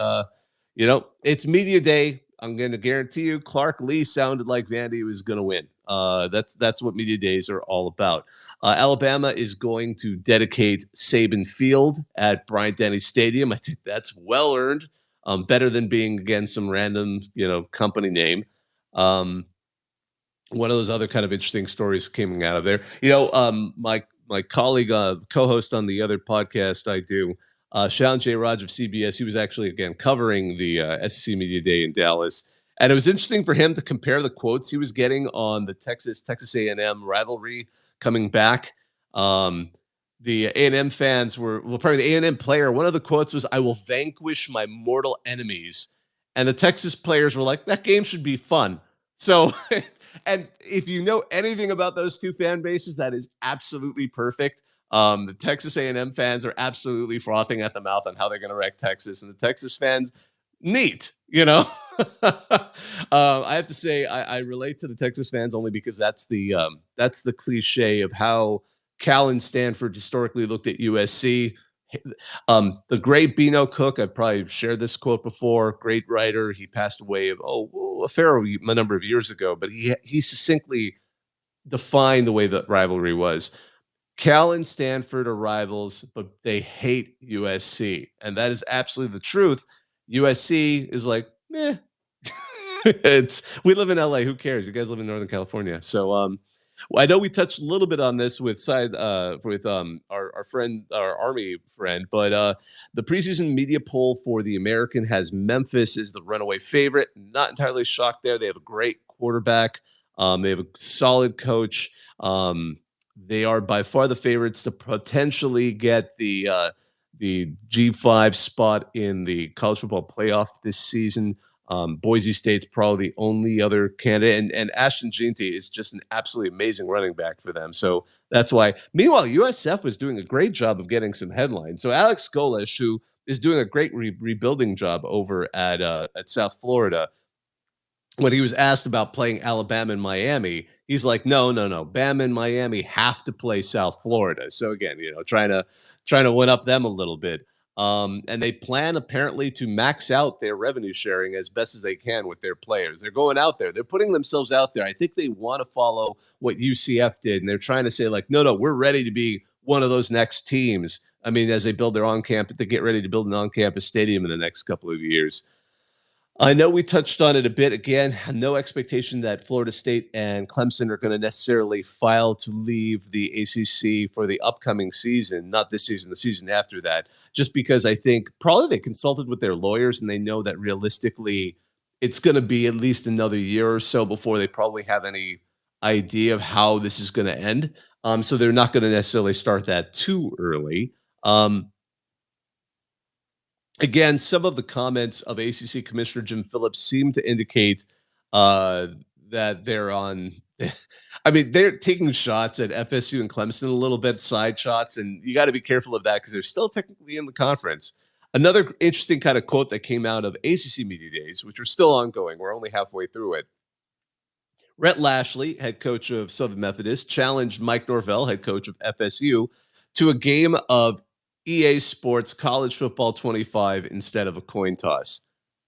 S1: It's media day. I'm going to guarantee you Clark Lee sounded like Vandy was going to win. That's what media days are all about. Alabama is going to dedicate Saban Field at Bryant-Denny Stadium. I think that's well earned. Better than being, again, some random, company name. One of those other kind of interesting stories coming out of there. My colleague, co-host on the other podcast I do, Shaun J. Raj of CBS, he was actually, again, covering the SEC Media Day in Dallas. And it was interesting for him to compare the quotes he was getting on the Texas A&M rivalry coming back. The A&M fans probably the A&M player. One of the quotes was, "I will vanquish my mortal enemies." And the Texas players were like, that game should be fun. So, and if you know anything about those two fan bases, that is absolutely perfect. The Texas A&M fans are absolutely frothing at the mouth on how they're going to wreck Texas, and the Texas fans, neat, I have to say I relate to the Texas fans only because that's the cliche of how Cal and Stanford historically looked at USC. The great Beano Cook, I've probably shared this quote before, great writer. He passed away a fair number of years ago, but he succinctly defined the way that rivalry was. Cal and Stanford are rivals, but they hate USC. And that is absolutely the truth. USC is like, meh. We live in LA. Who cares? You guys live in Northern California. So I know we touched a little bit on this with our friend, our Army friend, but the preseason media poll for the American has Memphis as the runaway favorite. Not entirely shocked there. They have a great quarterback. They have a solid coach. They are by far the favorites to potentially get the G5 spot in the college football playoff this season. Boise State's probably the only other candidate, and Ashton Jeanty is just an absolutely amazing running back for them. So that's why. Meanwhile, USF was doing a great job of getting some headlines. So Alex Golesh, who is doing a great rebuilding job over at South Florida, when he was asked about playing Alabama and Miami, he's like, no, Bama and Miami have to play South Florida. So again, trying to one up them a little bit. And they plan apparently to max out their revenue sharing as best as they can with their players. They're going out there. They're putting themselves out there. I think they want to follow what UCF did. And they're trying to say like, no, we're ready to be one of those next teams. I mean, as they build their on-campus, they get ready to build an on-campus stadium in the next couple of years. I know we touched on it a bit. Again, no expectation that Florida State and Clemson are going to necessarily file to leave the ACC for the upcoming season, not this season, the season after that, just because I think probably they consulted with their lawyers and they know that realistically it's going to be at least another year or so before they probably have any idea of how this is going to end. So they're not going to necessarily start that too early. Again, some of the comments of ACC Commissioner Jim Phillips seem to indicate that they're on. I mean, they're taking shots at FSU and Clemson a little bit, side shots, and you got to be careful of that because they're still technically in the conference. Another interesting kind of quote that came out of ACC Media Days, which are still ongoing, we're only halfway through it, Rhett Lashley, head coach of Southern Methodist, challenged Mike Norvell, head coach of FSU, to a game of EA Sports College Football 25 instead of a coin toss.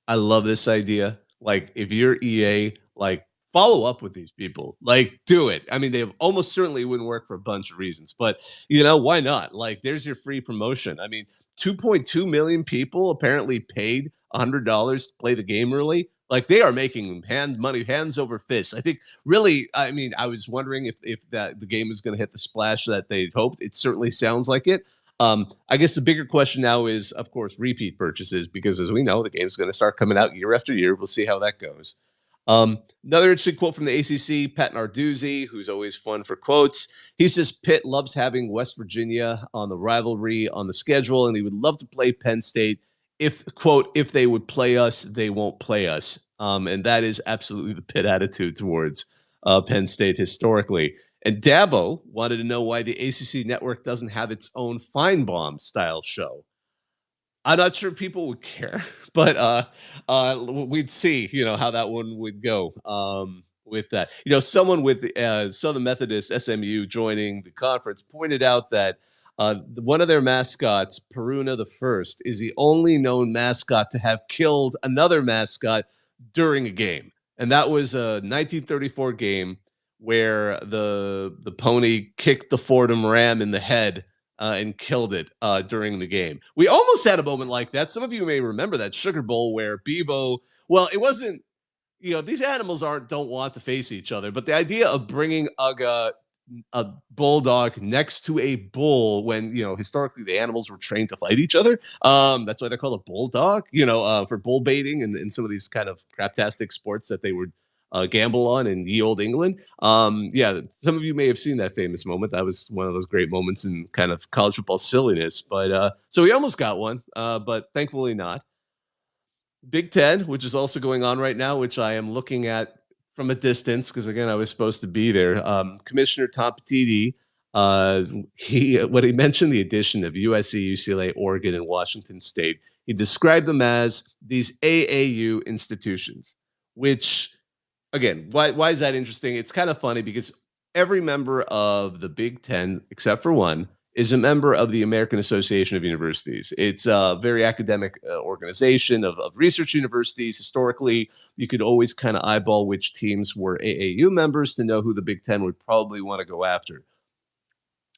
S1: I love this idea. Like, if you're EA, like, follow up with these people. Like, do it. I mean, they almost certainly wouldn't work for a bunch of reasons, but why not? Like, there's your free promotion. I mean, 2.2 million people apparently paid $100 to play the game early. Like, they are making hands over fists. I think really, I mean, I was wondering if that the game is going to hit the splash that they hoped. It certainly sounds like it. I guess the bigger question now is, of course, repeat purchases, because as we know, the game's going to start coming out year after year. We'll see how that goes. Another interesting quote from the ACC, Pat Narduzzi, who's always fun for quotes. He says Pitt loves having West Virginia on the rivalry on the schedule, and he would love to play Penn State. If, quote, if they would play us, they won't play us. And that is absolutely the Pitt attitude towards Penn State historically. And Dabo wanted to know why the ACC network doesn't have its own Feinbaum style show. I'm not sure people would care, but we'd see, how that one would go with that. Someone with the Southern Methodist SMU joining the conference pointed out that one of their mascots, Peruna the First, is the only known mascot to have killed another mascot during a game. And that was a 1934 game where the pony kicked the Fordham Ram in the head and killed it during the game. We almost had a moment like that. Some of you may remember that Sugar Bowl where Bevo, well, it wasn't, these animals don't want to face each other, but the idea of bringing a bulldog next to a bull when, historically the animals were trained to fight each other. That's why they're called a bulldog, for bull baiting and some of these kind of craptastic sports that they would gamble on in ye old England. Some of you may have seen that famous moment. That was one of those great moments in kind of college football silliness. But so we almost got one, but thankfully not. Big Ten, which is also going on right now, which I am looking at from a distance because, again, I was supposed to be there. Commissioner Tom Petitti, when he mentioned the addition of USC, UCLA, Oregon, and Washington State, he described them as these AAU institutions, which, again, why is that interesting? It's kind of funny because every member of the Big Ten, except for one, is a member of the American Association of Universities. It's a very academic organization of research universities. Historically, you could always kind of eyeball which teams were AAU members to know who the Big Ten would probably want to go after.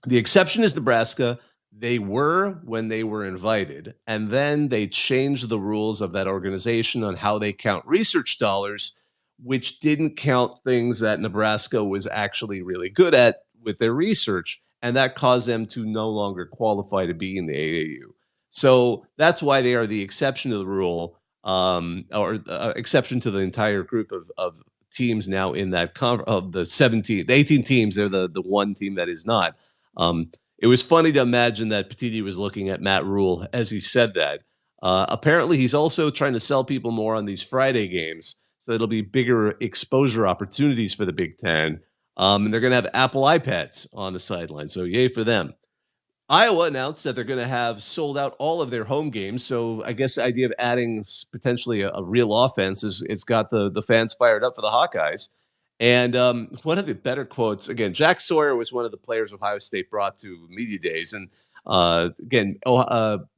S1: The exception is Nebraska. They were when they were invited, and then they changed the rules of that organization on how they count research dollars, which didn't count things that Nebraska was actually really good at with their research. And that caused them to no longer qualify to be in the AAU. So that's why they are the exception to the rule, or exception to the entire group of teams now in that of the 18 teams. They're the one team that is not. It was funny to imagine that Petitti was looking at Matt Rule as he said that. Apparently, he's also trying to sell people more on these Friday games, so it'll be bigger exposure opportunities for the Big Ten. And they're going to have Apple iPads on the sideline, so yay for them. Iowa announced that they're going to have sold out all of their home games, so I guess the idea of adding potentially a real offense it's got the fans fired up for the Hawkeyes. And one of the better quotes, again, Jack Sawyer was one of the players Ohio State brought to Media Days. And again,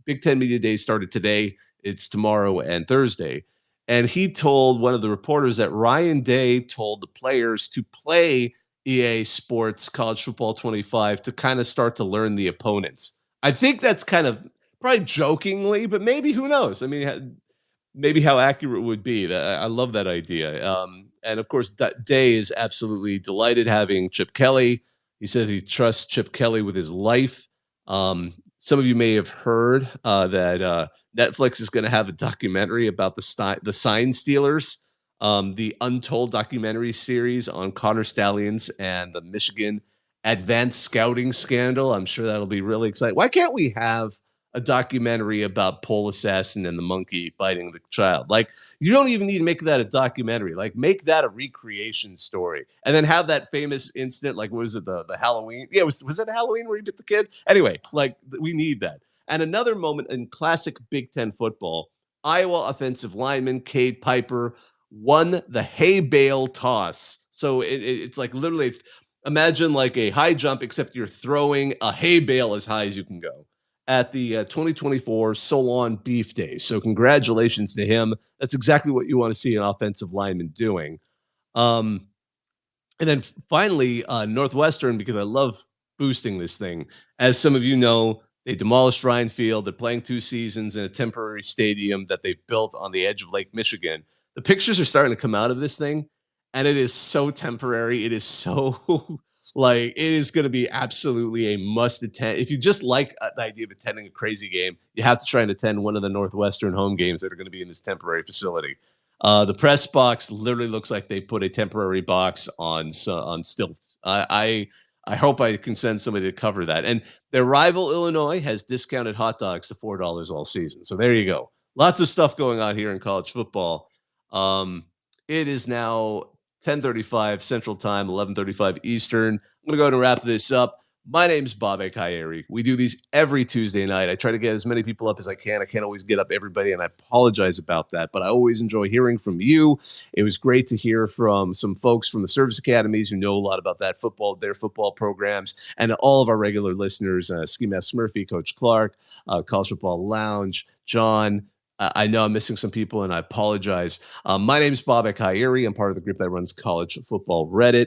S1: Big Ten Media Days started today. It's tomorrow and Thursday. And he told one of the reporters that Ryan Day told the players to play EA Sports College Football 25 to kind of start to learn the opponents. I think that's kind of probably jokingly, but maybe, who knows? I mean, maybe how accurate it would be. I love that idea. And of course, Day is absolutely delighted having Chip Kelly. He says he trusts Chip Kelly with his life. Some of you may have heard that Netflix is going to have a documentary about the Sign Stealers, the Untold documentary series on Connor Stallions and the Michigan advanced scouting scandal. I'm sure that'll be really exciting. Why can't we have a documentary about pole assassin and the monkey biting the child? Like, you don't even need to make that a documentary. Like, make that a recreation story, and then have that famous incident. Like, what was it, the Halloween? Yeah, was it Halloween where he bit the kid? Anyway, like, we need that. And another moment in classic Big Ten football: Iowa offensive lineman Cade Piper won the hay bale toss. So it's like literally imagine like a high jump, except you're throwing a hay bale as high as you can go at the 2024 Solon Beef Days. So congratulations to him. That's exactly what you want to see an offensive lineman doing. Um, and then finally, Northwestern, because I love boosting this thing. As some of you know, they demolished Ryan Field. They're playing 2 seasons in a temporary stadium that they built on the edge of Lake Michigan. The pictures are starting to come out of this thing, and it is so temporary. It is so like it is going to be absolutely a must attend. If you just like the idea of attending a crazy game, you have to try and attend one of the Northwestern home games that are going to be in this temporary facility. The press box literally looks like they put a temporary box on stilts. I hope I can send somebody to cover that. And their rival Illinois has discounted hot dogs to $4 all season. So there you go. Lots of stuff going on here in college football. It is now 10:35 Central Time, 11:35 Eastern. I'm going to go ahead and wrap this up. My name's Bobak Ha'Eri. We do these every Tuesday night. I try to get as many people up as I can. I can't always get up everybody, and I apologize about that, but I always enjoy hearing from you. It was great to hear from some folks from the service academies who know a lot about that football, their football programs, and all of our regular listeners, Ski Mask Murphy, Coach Clark, College Football Lounge, John. I know I'm missing some people, and I apologize. My name is Bobak Ha'Eri. I'm part of the group that runs College Football Reddit.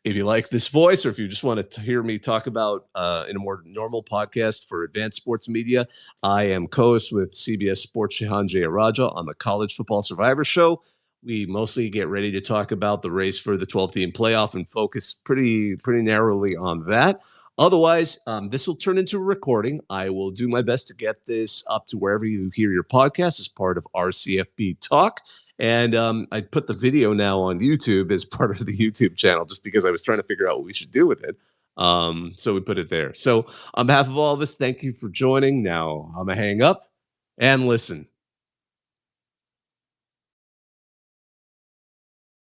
S1: If you like this voice, or if you just want to hear me talk about in a more normal podcast for advanced sports media, I am co-host with CBS Sports Shehan Jayaraja on the College Football Survivor Show. We mostly get ready to talk about the race for the 12-team playoff and focus pretty narrowly on that. Otherwise, this will turn into a recording. I will do my best to get this up to wherever you hear your podcast as part of our CFB Talk. And I put the video now on YouTube as part of the YouTube channel just because I was trying to figure out what we should do with it. So we put it there. So on behalf of all of us, thank you for joining. Now I'm going to hang up and listen.